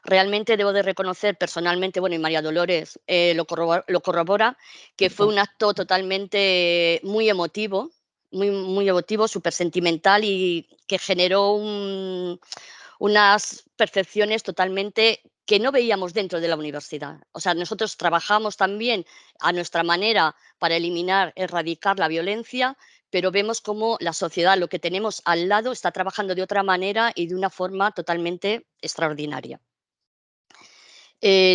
Realmente debo de reconocer personalmente, bueno, y María Dolores lo corrobora, que fue un acto totalmente muy emotivo, muy emotivo, súper sentimental y que generó unas percepciones totalmente que no veíamos dentro de la universidad. O sea, nosotros trabajamos también a nuestra manera para eliminar, erradicar la violencia, pero vemos cómo la sociedad, lo que tenemos al lado, está trabajando de otra manera y de una forma totalmente extraordinaria.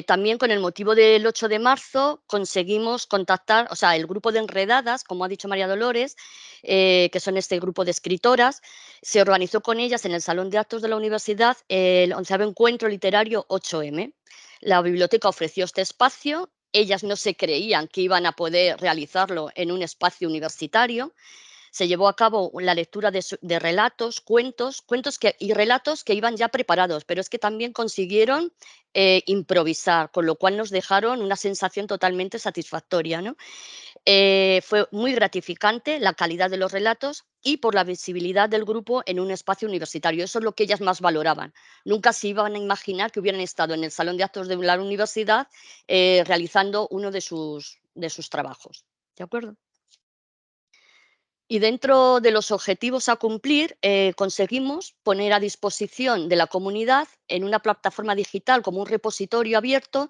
También con el motivo del 8 de marzo conseguimos contactar, o sea, el grupo de Enredadas, como ha dicho María Dolores, que son este grupo de escritoras, se organizó con ellas en el Salón de Actos de la Universidad el 11º Encuentro Literario 8M. La biblioteca ofreció este espacio, ellas no se creían que iban a poder realizarlo en un espacio universitario. Se llevó a cabo la lectura de relatos, cuentos y relatos que iban ya preparados, pero es que también consiguieron improvisar, con lo cual nos dejaron una sensación totalmente satisfactoria, ¿no? Fue muy gratificante la calidad de los relatos y por la visibilidad del grupo en un espacio universitario. Eso es lo que ellas más valoraban. Nunca se iban a imaginar que hubieran estado en el salón de actos de la universidad realizando uno de sus trabajos. ¿De acuerdo? Y dentro de los objetivos a cumplir, conseguimos poner a disposición de la comunidad en una plataforma digital como un repositorio abierto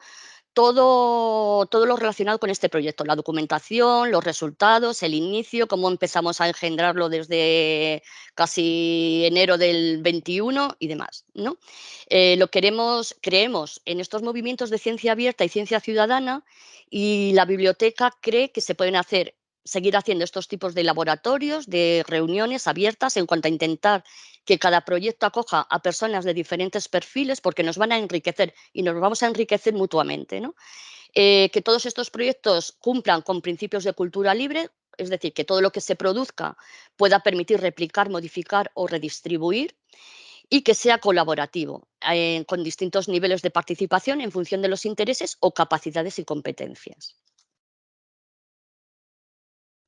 todo lo relacionado con este proyecto, la documentación, los resultados, el inicio, cómo empezamos a engendrarlo desde casi enero del 21 y demás, ¿no? Creemos en estos movimientos de ciencia abierta y ciencia ciudadana y la biblioteca cree que se pueden seguir haciendo estos tipos de laboratorios, de reuniones abiertas en cuanto a intentar que cada proyecto acoja a personas de diferentes perfiles porque nos van a enriquecer y nos vamos a enriquecer mutuamente, ¿no? Que todos estos proyectos cumplan con principios de cultura libre, es decir, que todo lo que se produzca pueda permitir replicar, modificar o redistribuir y que sea colaborativo, con distintos niveles de participación en función de los intereses o capacidades y competencias.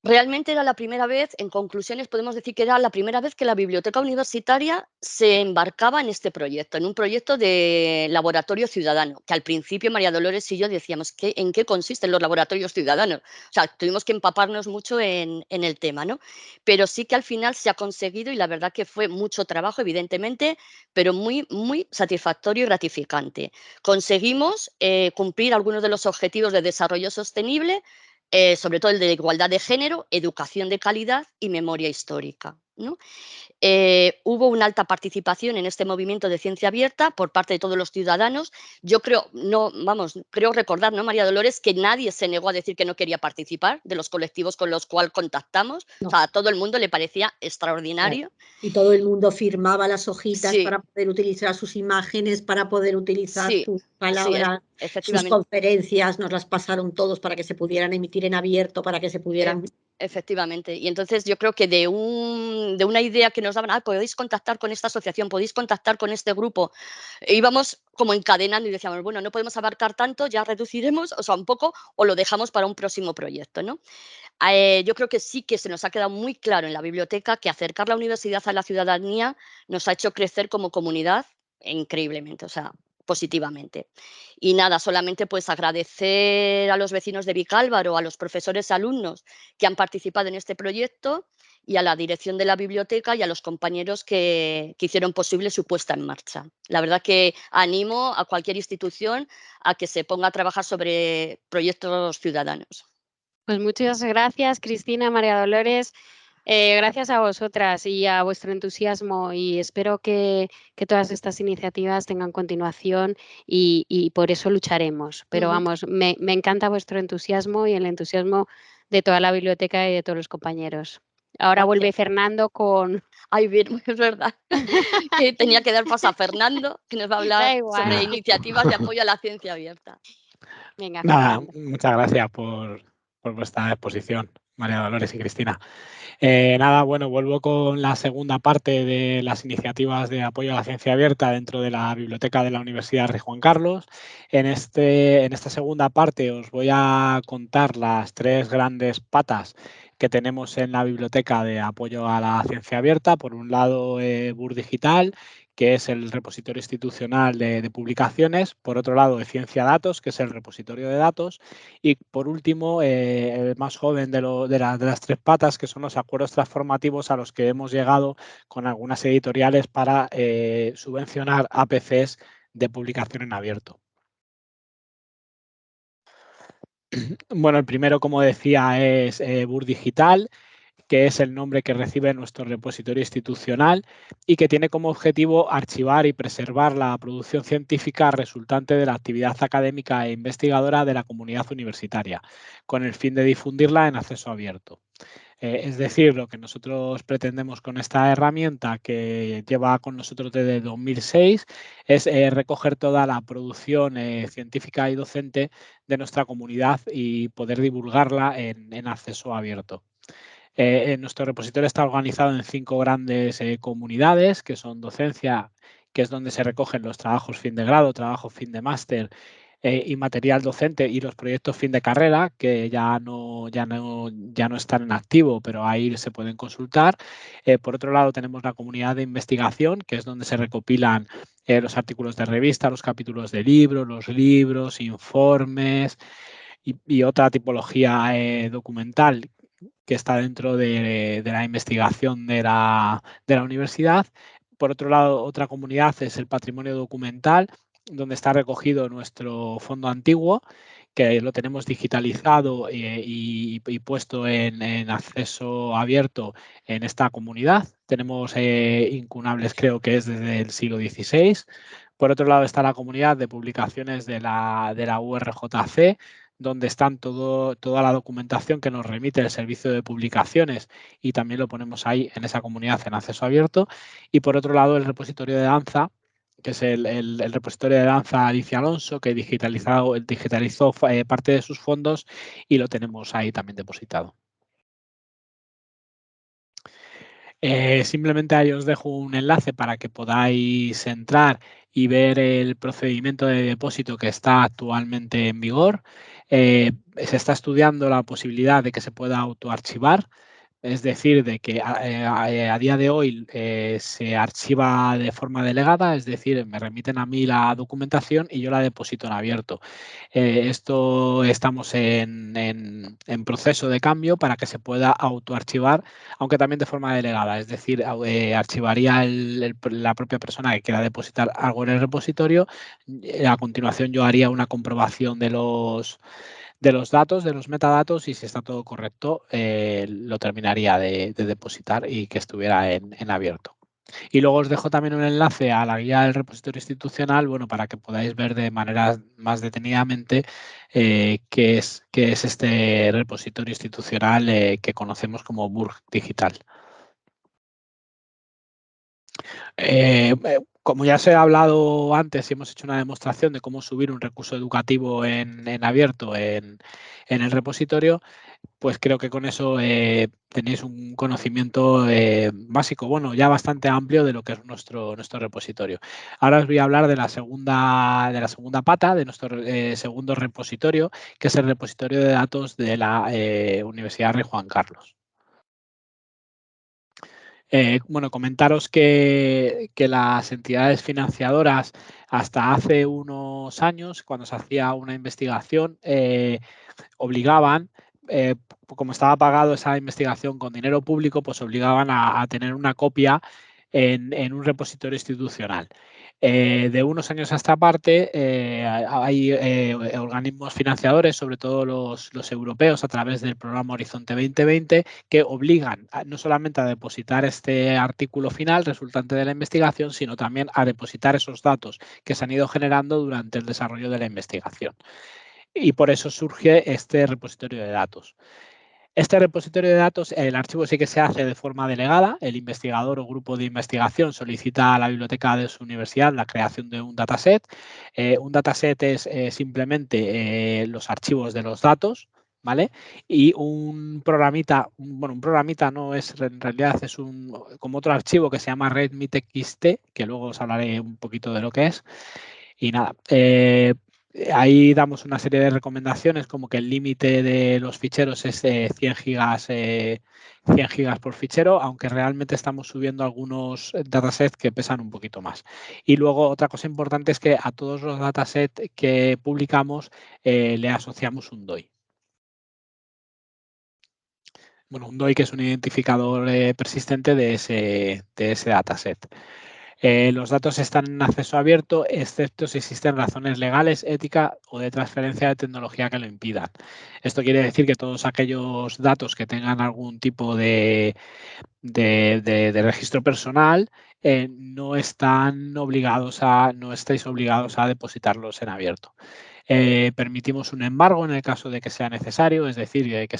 Realmente era la primera vez, en conclusiones podemos decir que era la primera vez que la biblioteca universitaria se embarcaba en este proyecto, en un proyecto de laboratorio ciudadano, que al principio María Dolores y yo decíamos, ¿en qué consisten los laboratorios ciudadanos? O sea, tuvimos que empaparnos mucho en el tema, ¿no? Pero sí que al final se ha conseguido y la verdad que fue mucho trabajo, evidentemente, pero muy, muy satisfactorio y gratificante. Conseguimos cumplir algunos de los objetivos de desarrollo sostenible, sobre todo el de igualdad de género, educación de calidad y memoria histórica, ¿no? Hubo una alta participación en este movimiento de ciencia abierta por parte de todos los ciudadanos. Yo creo, creo recordar, ¿no, María Dolores, que nadie se negó a decir que no quería participar de los colectivos con los cuales contactamos? No. O sea, a todo el mundo le parecía extraordinario. Claro. Y todo el mundo firmaba las hojitas Sí, para poder utilizar sus imágenes, para poder utilizar sí, sus sí, palabras, sus efectivamente. conferencias, nos las pasaron todos para que se pudieran emitir en abierto, para que se pudieran... Efectivamente. Y entonces yo creo que de una idea que nos daban, podéis contactar con esta asociación, podéis contactar con este grupo, íbamos como encadenando y decíamos, bueno, no podemos abarcar tanto, ya reduciremos, o sea, un poco, o lo dejamos para un próximo proyecto, ¿no? Yo creo que sí que se nos ha quedado muy claro en la biblioteca que acercar la universidad a la ciudadanía nos ha hecho crecer como comunidad increíblemente, o sea, positivamente. Y nada, solamente pues agradecer a los vecinos de Vicálvaro, a los profesores y alumnos que han participado en este proyecto y a la dirección de la biblioteca y a los compañeros que hicieron posible su puesta en marcha. La verdad que animo a cualquier institución a que se ponga a trabajar sobre proyectos ciudadanos. Pues muchas gracias, Cristina, María Dolores. Gracias a vosotras y a vuestro entusiasmo y espero que todas estas iniciativas tengan continuación y por eso lucharemos. Pero vamos, me encanta vuestro entusiasmo y el entusiasmo de toda la biblioteca y de todos los compañeros. Ahora vuelve Fernando con Ay, bien, es verdad. Que tenía que dar paso a Fernando, que nos va a hablar sobre igual. iniciativas de apoyo a la ciencia abierta. Venga, Nada, Fernando. muchas gracias por vuestra exposición, María Dolores y Cristina. Nada, bueno, vuelvo con la segunda parte de las iniciativas de apoyo a la ciencia abierta dentro de la biblioteca de la Universidad Rey Juan Carlos. En esta segunda parte os voy a contar las 3 grandes patas que tenemos en la biblioteca de apoyo a la ciencia abierta. Por un lado, BUR Digital, que es el repositorio institucional de publicaciones. Por otro lado, de Ciencia Datos, que es el repositorio de datos. Y por último, el más joven de las 3 patas, que son los acuerdos transformativos a los que hemos llegado con algunas editoriales para subvencionar APCs de publicación en abierto. Bueno, el primero, como decía, es BUR Digital, que es el nombre que recibe nuestro repositorio institucional y que tiene como objetivo archivar y preservar la producción científica resultante de la actividad académica e investigadora de la comunidad universitaria, con el fin de difundirla en acceso abierto. Es decir, lo que nosotros pretendemos con esta herramienta, que lleva con nosotros desde 2006, es recoger toda la producción científica y docente de nuestra comunidad y poder divulgarla en acceso abierto. Nuestro repositorio está organizado en 5 grandes comunidades, que son docencia, que es donde se recogen los trabajos fin de grado, trabajos fin de máster y material docente, y los proyectos fin de carrera, que ya no están en activo, pero ahí se pueden consultar. Por otro lado, tenemos la comunidad de investigación, que es donde se recopilan los artículos de revista, los capítulos de libros, los libros, informes y otra tipología documental que está dentro de la investigación de la universidad. Por otro lado, otra comunidad es el patrimonio documental, donde está recogido nuestro fondo antiguo, que lo tenemos digitalizado y puesto en acceso abierto en esta comunidad. Tenemos incunables, creo que es desde el siglo XVI. Por otro lado está la comunidad de publicaciones de la URJC, donde están toda la documentación que nos remite el servicio de publicaciones, y también lo ponemos ahí en esa comunidad en acceso abierto. Y por otro lado, el repositorio de danza, que es el repositorio de danza Alicia Alonso, que digitalizó parte de sus fondos y lo tenemos ahí también depositado. Simplemente ahí os dejo un enlace para que podáis entrar y ver el procedimiento de depósito que está actualmente en vigor. Se está estudiando la posibilidad de que se pueda autoarchivar, es decir, de que a día de hoy se archiva de forma delegada, es decir, me remiten a mí la documentación y yo la deposito en abierto. Esto estamos en proceso de cambio para que se pueda autoarchivar, aunque también de forma delegada, es decir, archivaría la propia persona que quiera depositar algo en el repositorio. A continuación yo haría una comprobación de los datos, de los metadatos, y si está todo correcto, lo terminaría de depositar y que estuviera en abierto. Y luego os dejo también un enlace a la guía del repositorio institucional, bueno, para que podáis ver de manera más detenidamente qué es este repositorio institucional que conocemos como BUR Digital. Como ya se ha hablado antes y hemos hecho una demostración de cómo subir un recurso educativo en abierto en el repositorio, pues creo que con eso tenéis un conocimiento básico, bueno, ya bastante amplio de lo que es nuestro repositorio. Ahora os voy a hablar de la segunda pata, de nuestro segundo repositorio, que es el repositorio de datos de la Universidad Rey Juan Carlos. Bueno, comentaros que las entidades financiadoras hasta hace unos años, cuando se hacía una investigación, obligaban, como estaba pagado esa investigación con dinero público, pues obligaban a tener una copia en un repositorio institucional. De unos años a esta parte hay organismos financiadores, sobre todo los europeos, a través del programa Horizonte 2020, que obligan no solamente a depositar este artículo final resultante de la investigación, sino también a depositar esos datos que se han ido generando durante el desarrollo de la investigación. Y por eso surge este repositorio de datos. Este repositorio de datos, el archivo sí que se hace de forma delegada. El investigador o grupo de investigación solicita a la biblioteca de su universidad la creación de un dataset. Un dataset es simplemente los archivos de los datos, ¿vale? Y un programita, bueno, un programita no es, en realidad es como otro archivo que se llama readme.txt, que luego os hablaré un poquito de lo que es. Y nada, ahí damos una serie de recomendaciones, como que el límite de los ficheros es 100 gigas por fichero, aunque realmente estamos subiendo algunos datasets que pesan un poquito más. Y luego otra cosa importante es que a todos los datasets que publicamos le asociamos un DOI. Bueno, un DOI que es un identificador persistente de ese dataset. Los datos están en acceso abierto, excepto si existen razones legales, éticas o de transferencia de tecnología que lo impidan. Esto quiere decir que todos aquellos datos que tengan algún tipo de registro personal no estáis obligados a depositarlos en abierto. Permitimos un embargo en el caso de que sea necesario, es decir, que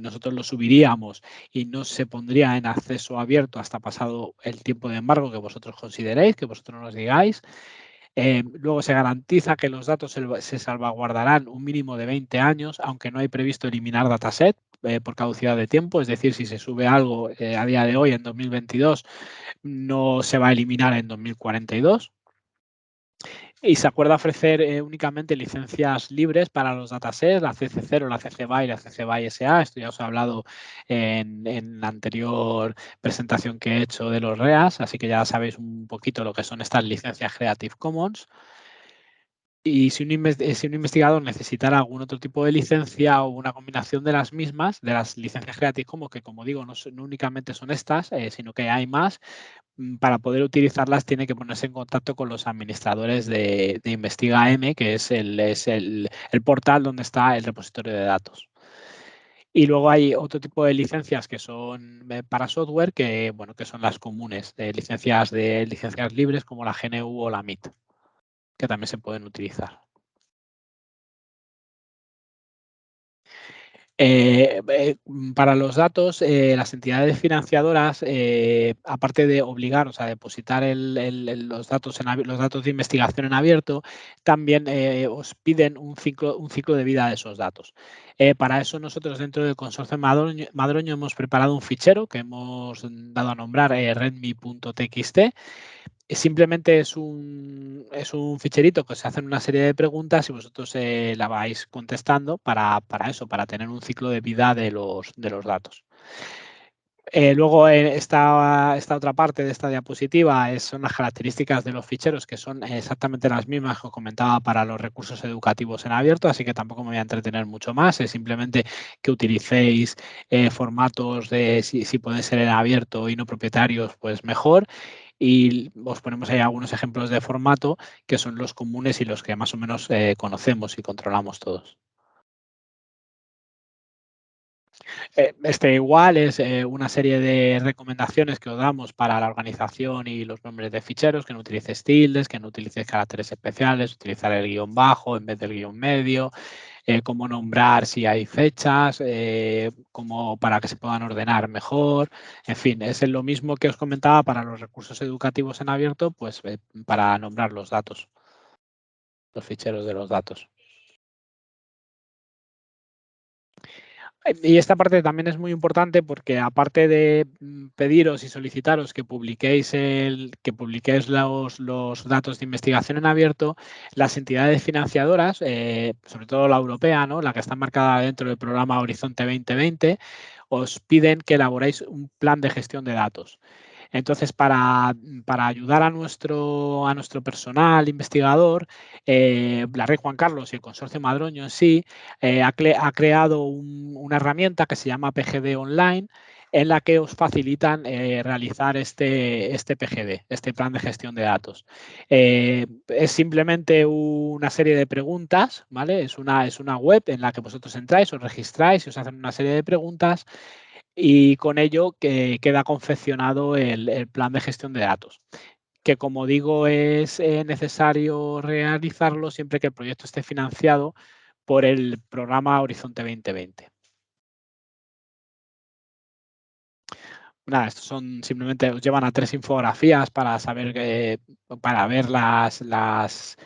nosotros lo subiríamos y no se pondría en acceso abierto hasta pasado el tiempo de embargo que vosotros consideréis, que vosotros nos digáis. Luego se garantiza que los datos se salvaguardarán un mínimo de 20 años, aunque no hay previsto eliminar dataset por caducidad de tiempo, es decir, si se sube algo a día de hoy, en 2022, no se va a eliminar en 2042. Y se acuerda ofrecer únicamente licencias libres para los datasets, la CC0, la CC BY y la CC BY SA. Esto ya os he hablado en la anterior presentación que he hecho de los REAs, así que ya sabéis un poquito lo que son estas licencias Creative Commons. Y si un investigador necesitara algún otro tipo de licencia o una combinación de las mismas, de las licencias Creative Commons, que como digo, no únicamente son estas, sino que hay más, para poder utilizarlas tiene que ponerse en contacto con los administradores de InvestigaM, que es el portal donde está el repositorio de datos. Y luego hay otro tipo de licencias que son para software, que son las comunes, licencias libres como la GNU o la MIT, que también se pueden utilizar. Para los datos, las entidades financiadoras, aparte de obligaros a depositar los datos de investigación en abierto, también os piden un ciclo de vida de esos datos. Para eso nosotros dentro del consorcio Madroño hemos preparado un fichero que hemos dado a nombrar readme.txt. Simplemente es un ficherito que se hacen una serie de preguntas y vosotros la vais contestando para tener un ciclo de vida de los datos. Luego, esta otra parte de esta diapositiva son las características de los ficheros, que son exactamente las mismas que os comentaba para los recursos educativos en abierto, así que tampoco me voy a entretener mucho más. Es simplemente que utilicéis formatos si pueden ser en abierto y no propietarios, pues mejor. Y os ponemos ahí algunos ejemplos de formato que son los comunes y los que más o menos conocemos y controlamos todos. Igual es una serie de recomendaciones que os damos para la organización y los nombres de ficheros, que no utilices tildes, que no utilices caracteres especiales, utilizar el guión bajo en vez del guión medio, cómo nombrar si hay fechas, como para que se puedan ordenar mejor. En fin, es lo mismo que os comentaba para los recursos educativos en abierto, pues para nombrar los datos, los ficheros de los datos. Y esta parte también es muy importante porque aparte de pediros y solicitaros que publiquéis los datos de investigación en abierto, las entidades financiadoras, sobre todo la europea, ¿no?, la que está marcada dentro del programa Horizonte 2020, os piden que elaboréis un plan de gestión de datos. Entonces, para ayudar a nuestro personal investigador, la Red Juan Carlos y el Consorcio Madroño en sí ha creado una herramienta que se llama PGD Online, en la que os facilitan realizar este PGD, este plan de gestión de datos. Es simplemente una serie de preguntas, ¿vale? Es una web en la que vosotros entráis, os registráis y os hacen una serie de preguntas, y con ello queda confeccionado el plan de gestión de datos, que como digo es necesario realizarlo siempre que el proyecto esté financiado por el programa Horizonte 2020. nada, estos son simplemente, os llevan a 3 infografías para saber, para ver las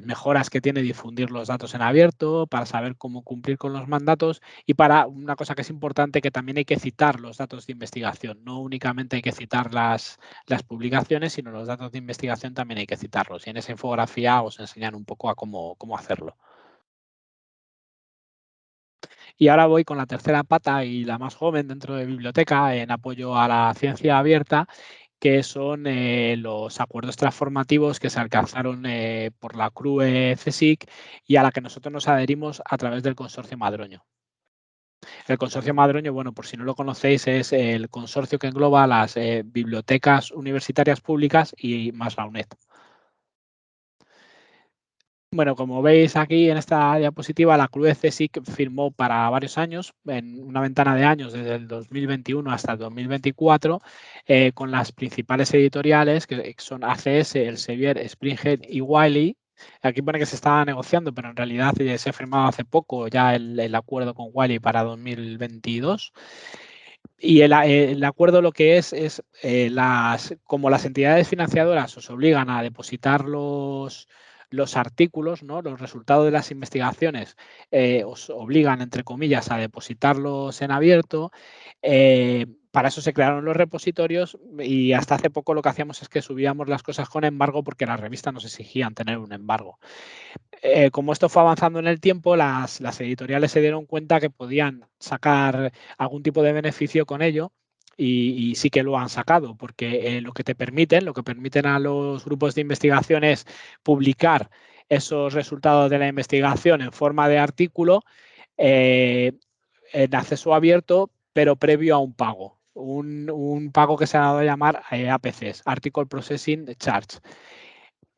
mejoras que tiene difundir los datos en abierto, para saber cómo cumplir con los mandatos y para una cosa que es importante, que también hay que citar los datos de investigación. No únicamente hay que citar las publicaciones, sino los datos de investigación también hay que citarlos. Y en esa infografía os enseñan un poco a cómo hacerlo. Y ahora voy con la tercera pata y la más joven dentro de biblioteca en apoyo a la ciencia abierta, que son los acuerdos transformativos que se alcanzaron por la CRUE CSIC y a la que nosotros nos adherimos a través del Consorcio Madroño. El Consorcio Madroño, bueno, por si no lo conocéis, es el consorcio que engloba las bibliotecas universitarias públicas y más la UNED. Bueno, como veis aquí en esta diapositiva, la CRUE CSIC firmó para varios años, en una ventana de años, desde el 2021 hasta el 2024, con las principales editoriales, que son ACS, Elsevier, Springer y Wiley. Aquí pone que se estaba negociando, pero en realidad se ha firmado hace poco ya el acuerdo con Wiley para 2022. Y el acuerdo lo que es como las entidades financiadoras os obligan a depositar los artículos, ¿no? Los resultados de las investigaciones, os obligan, entre comillas, a depositarlos en abierto. Para eso se crearon los repositorios y hasta hace poco lo que hacíamos es que subíamos las cosas con embargo porque las revistas nos exigían tener un embargo. Como esto fue avanzando en el tiempo, las editoriales se dieron cuenta que podían sacar algún tipo de beneficio con ello y sí que lo han sacado, porque lo que permiten a los grupos de investigación es publicar esos resultados de la investigación en forma de artículo en acceso abierto, pero previo a un pago. Un pago que se ha dado a llamar APCs, Article Processing Charge.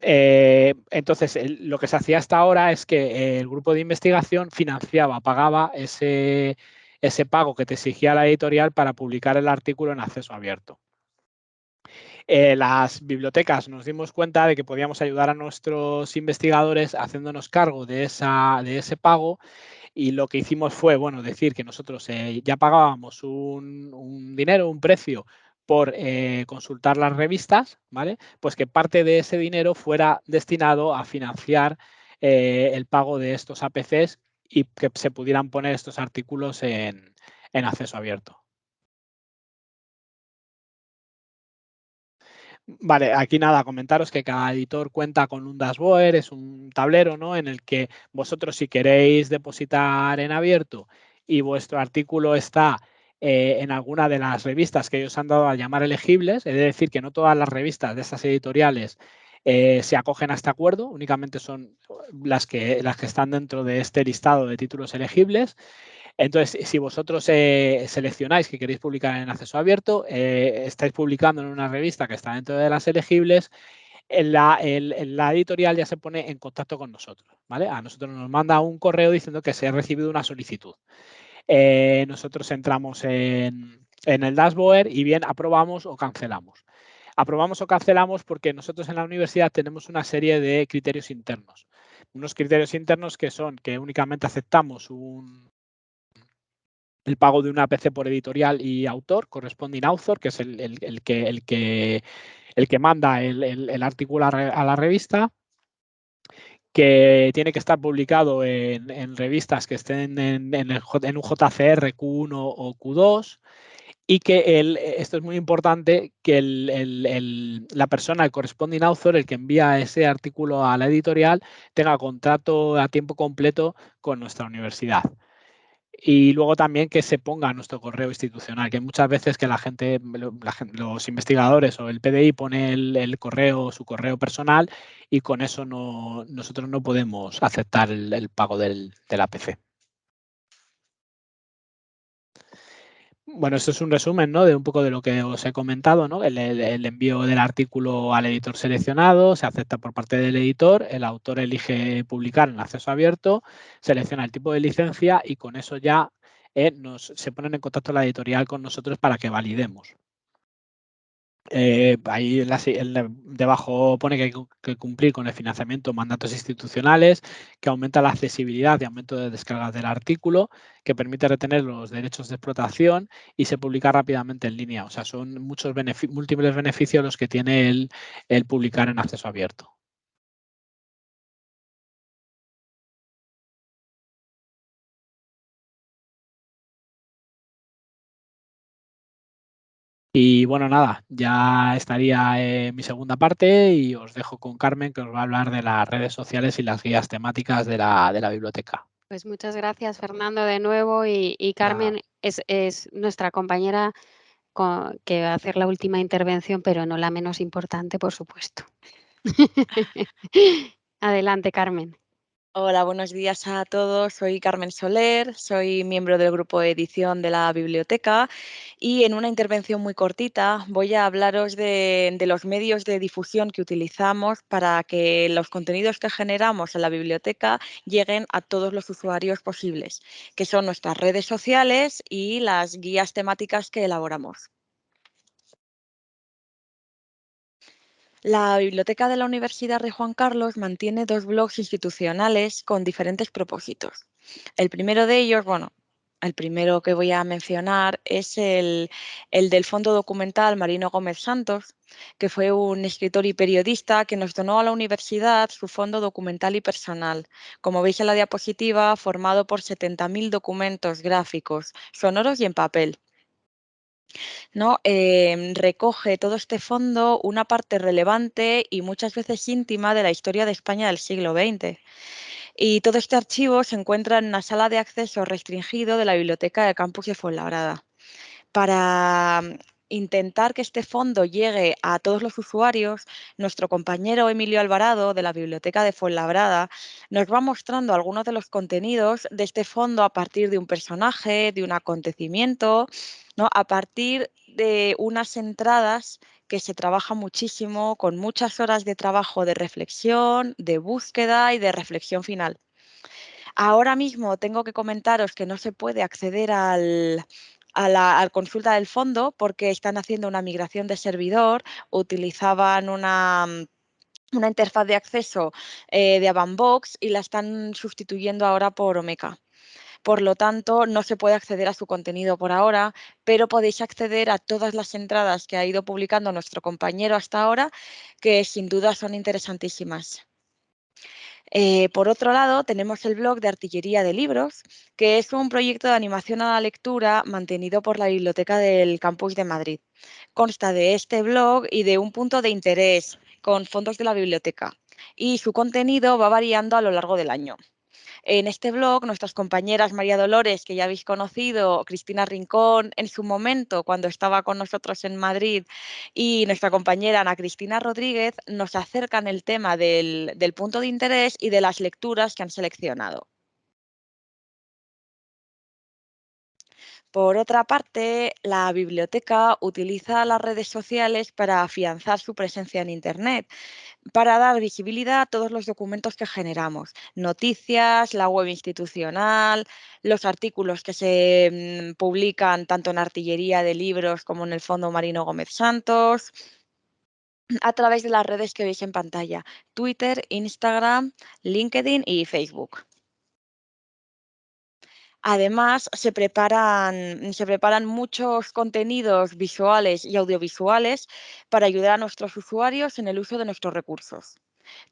Entonces, lo que se hacía hasta ahora es que el grupo de investigación pagaba ese pago que te exigía la editorial para publicar el artículo en acceso abierto. Las bibliotecas nos dimos cuenta de que podíamos ayudar a nuestros investigadores haciéndonos cargo de ese pago, y lo que hicimos fue, bueno, decir que nosotros ya pagábamos un dinero, un precio por consultar las revistas, ¿vale? Pues que parte de ese dinero fuera destinado a financiar el pago de estos APCs y que se pudieran poner estos artículos en acceso abierto. Vale, aquí nada, comentaros que cada editor cuenta con un dashboard, es un tablero, ¿no? En el que vosotros, si queréis depositar en abierto y vuestro artículo está en alguna de las revistas que ellos han dado a llamar elegibles, es decir, que no todas las revistas de estas editoriales se acogen a este acuerdo, únicamente son las que están dentro de este listado de títulos elegibles. Entonces, si vosotros seleccionáis que queréis publicar en acceso abierto, estáis publicando en una revista que está dentro de las elegibles, la editorial ya se pone en contacto con nosotros, ¿vale? A nosotros nos manda un correo diciendo que se ha recibido una solicitud. Nosotros entramos en el dashboard y bien aprobamos o cancelamos. Aprobamos o cancelamos porque nosotros en la universidad tenemos una serie de criterios internos. Unos criterios internos que son que únicamente aceptamos el pago de una APC por editorial y autor, corresponding author, que es el que manda el artículo a la revista, que tiene que estar publicado en revistas que estén en un JCR Q1 o Q2, y que esto es muy importante, que la persona, el corresponding author, el que envía ese artículo a la editorial, tenga contrato a tiempo completo con nuestra universidad. Y luego también que se ponga nuestro correo institucional, que muchas veces que la gente, los investigadores o el PDI pone su correo personal, y con eso nosotros no podemos aceptar el pago del APC. Bueno, esto es un resumen, ¿no?, de un poco de lo que os he comentado, ¿no? El envío del artículo al editor seleccionado, se acepta por parte del editor, el autor elige publicar en acceso abierto, selecciona el tipo de licencia y con eso ya se ponen en contacto la editorial con nosotros para que validemos. Ahí debajo pone que hay que cumplir con el financiamiento, mandatos institucionales, que aumenta la accesibilidad y aumento de descargas del artículo, que permite retener los derechos de explotación y se publica rápidamente en línea. O sea, son múltiples beneficios los que tiene el publicar en acceso abierto. Y bueno, nada, ya estaría mi segunda parte y os dejo con Carmen, que os va a hablar de las redes sociales y las guías temáticas de la biblioteca. Pues muchas gracias, Fernando, de nuevo. Y Carmen es nuestra compañera que va a hacer la última intervención, pero no la menos importante, por supuesto. Adelante, Carmen. Hola, buenos días a todos. Soy Carmen Soler, soy miembro del grupo de edición de la biblioteca y en una intervención muy cortita voy a hablaros de los medios de difusión que utilizamos para que los contenidos que generamos en la biblioteca lleguen a todos los usuarios posibles, que son nuestras redes sociales y las guías temáticas que elaboramos. La Biblioteca de la Universidad Rey Juan Carlos mantiene 2 blogs institucionales con diferentes propósitos. El primero de ellos, bueno, el primero que voy a mencionar es el del Fondo Documental Marino Gómez Santos, que fue un escritor y periodista que nos donó a la universidad su fondo documental y personal. Como veis en la diapositiva, formado por 70.000 documentos gráficos, sonoros y en papel. ¿No? Recoge todo este fondo una parte relevante y muchas veces íntima de la historia de España del siglo XX. Y todo este archivo se encuentra en una sala de acceso restringido de la Biblioteca del Campus de Fuenlabrada. Para intentar que este fondo llegue a todos los usuarios, nuestro compañero Emilio Alvarado de la Biblioteca de Fuenlabrada nos va mostrando algunos de los contenidos de este fondo a partir de un personaje, de un acontecimiento, ¿no? A partir de unas entradas que se trabaja muchísimo, con muchas horas de trabajo de reflexión, de búsqueda y de reflexión final. Ahora mismo tengo que comentaros que no se puede acceder a la consulta del fondo porque están haciendo una migración de servidor, utilizaban una interfaz de acceso de Avantbox y la están sustituyendo ahora por Omeka. Por lo tanto, no se puede acceder a su contenido por ahora, pero podéis acceder a todas las entradas que ha ido publicando nuestro compañero hasta ahora, que sin duda son interesantísimas. Por otro lado, tenemos el blog de Artillería de Libros, que es un proyecto de animación a la lectura mantenido por la Biblioteca del Campus de Madrid. Consta de este blog y de un punto de interés con fondos de la biblioteca, y su contenido va variando a lo largo del año. En este blog, nuestras compañeras María Dolores, que ya habéis conocido, Cristina Rincón en su momento cuando estaba con nosotros en Madrid, y nuestra compañera Ana Cristina Rodríguez, nos acercan el tema del punto de interés y de las lecturas que han seleccionado. Por otra parte, la biblioteca utiliza las redes sociales para afianzar su presencia en Internet, para dar visibilidad a todos los documentos que generamos, noticias, la web institucional, los artículos que se publican tanto en Artillería de Libros como en el Fondo Marino Gómez Santos, a través de las redes que veis en pantalla, Twitter, Instagram, LinkedIn y Facebook. Además, se preparan muchos contenidos visuales y audiovisuales para ayudar a nuestros usuarios en el uso de nuestros recursos.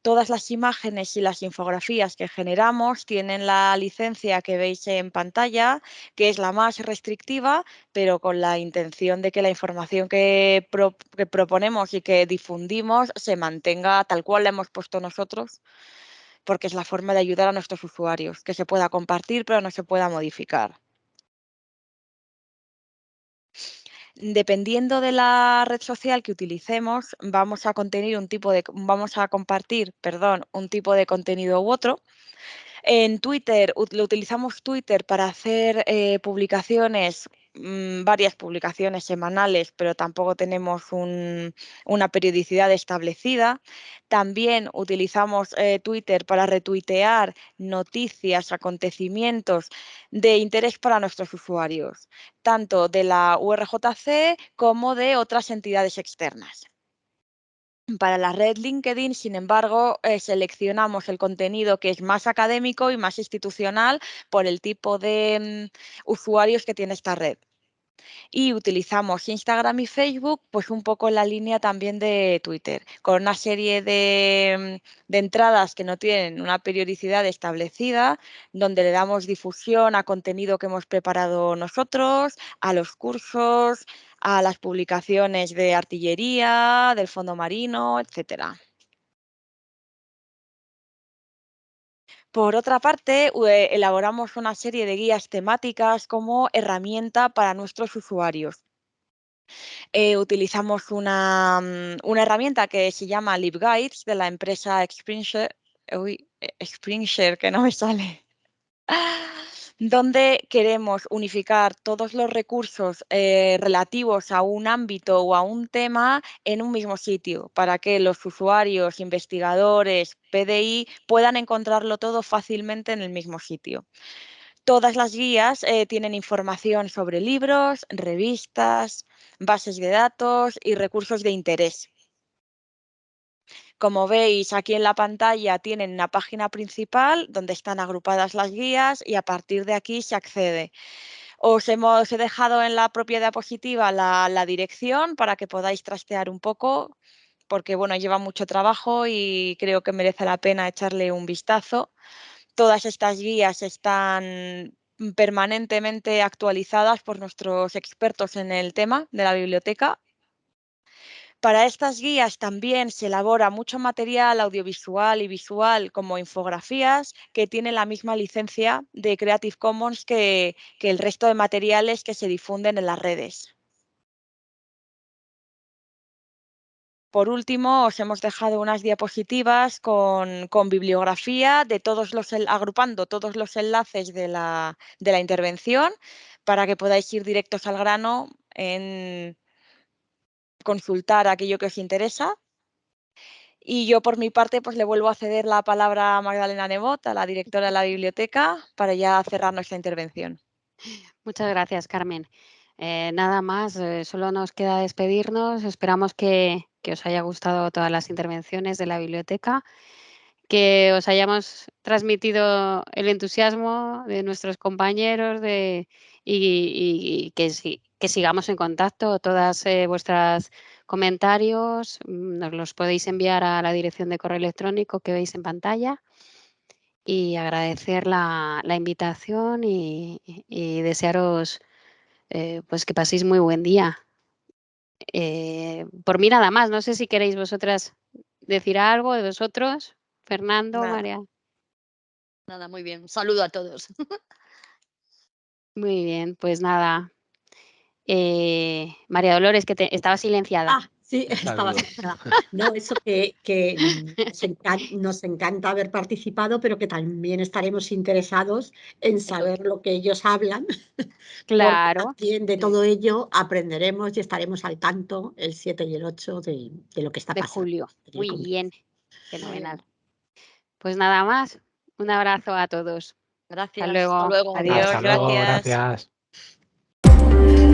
Todas las imágenes y las infografías que generamos tienen la licencia que veis en pantalla, que es la más restrictiva, pero con la intención de que la información que proponemos y que difundimos se mantenga tal cual la hemos puesto nosotros, porque es la forma de ayudar a nuestros usuarios, que se pueda compartir pero no se pueda modificar. Dependiendo de la red social que utilicemos, vamos a compartir, un tipo de contenido u otro. En Twitter, lo utilizamos Twitter para hacer publicaciones varias publicaciones semanales, pero tampoco tenemos una periodicidad establecida. También utilizamos Twitter para retuitear noticias, acontecimientos de interés para nuestros usuarios, tanto de la URJC como de otras entidades externas. Para la red LinkedIn, sin embargo, seleccionamos el contenido que es más académico y más institucional por el tipo de usuarios que tiene esta red. Y utilizamos Instagram y Facebook, pues un poco en la línea también de Twitter, con una serie de entradas que no tienen una periodicidad establecida, donde le damos difusión a contenido que hemos preparado nosotros, a los cursos, a las publicaciones de artillería, del fondo marino, etcétera. Por otra parte, elaboramos una serie de guías temáticas como herramienta para nuestros usuarios. Utilizamos una herramienta que se llama LibGuides de la empresa Springshare, que no me sale, donde queremos unificar todos los recursos relativos a un ámbito o a un tema en un mismo sitio, para que los usuarios, investigadores, PDI puedan encontrarlo todo fácilmente en el mismo sitio. Todas las guías tienen información sobre libros, revistas, bases de datos y recursos de interés. Como veis, aquí en la pantalla tienen una página principal donde están agrupadas las guías y a partir de aquí se accede. Os he dejado en la propia diapositiva la dirección para que podáis trastear un poco, porque bueno, lleva mucho trabajo y creo que merece la pena echarle un vistazo. Todas estas guías están permanentemente actualizadas por nuestros expertos en el tema de la biblioteca. Para estas guías también se elabora mucho material audiovisual y visual como infografías que tienen la misma licencia de Creative Commons que el resto de materiales que se difunden en las redes. Por último, os hemos dejado unas diapositivas con bibliografía de agrupando todos los enlaces de la intervención para que podáis ir directos al grano en consultar aquello que os interesa. Y yo, por mi parte, pues le vuelvo a ceder la palabra a Magdalena Nebot, a la directora de la biblioteca, para ya cerrar nuestra intervención. Muchas gracias, Carmen. Nada más, solo nos queda despedirnos. Esperamos que os haya gustado todas las intervenciones de la biblioteca, que os hayamos transmitido el entusiasmo de nuestros compañeros y que sigamos en contacto. Todas vuestros comentarios nos los podéis enviar a la dirección de correo electrónico que veis en pantalla. Y agradecer la invitación y desearos pues que paséis muy buen día. Por mí nada más, no sé si queréis vosotras decir algo de vosotros, Fernando, Nada. María. Nada, muy bien. Un saludo a todos. Muy bien, pues nada. María Dolores, que estaba silenciada. Ah, sí, estaba Saludos. sentada. No, eso que nos encanta haber participado, pero que también estaremos interesados en saber lo que ellos hablan, porque Claro, también de Sí. todo ello aprenderemos y estaremos al tanto el 7 y el 8 de lo que está de pasando. julio. en el Muy Congreso. bien, Muy fenomenal. bien. Pues nada más, un abrazo a todos. Gracias. Hasta luego. Hasta luego. Adiós. Adiós, Hasta luego, gracias. gracias.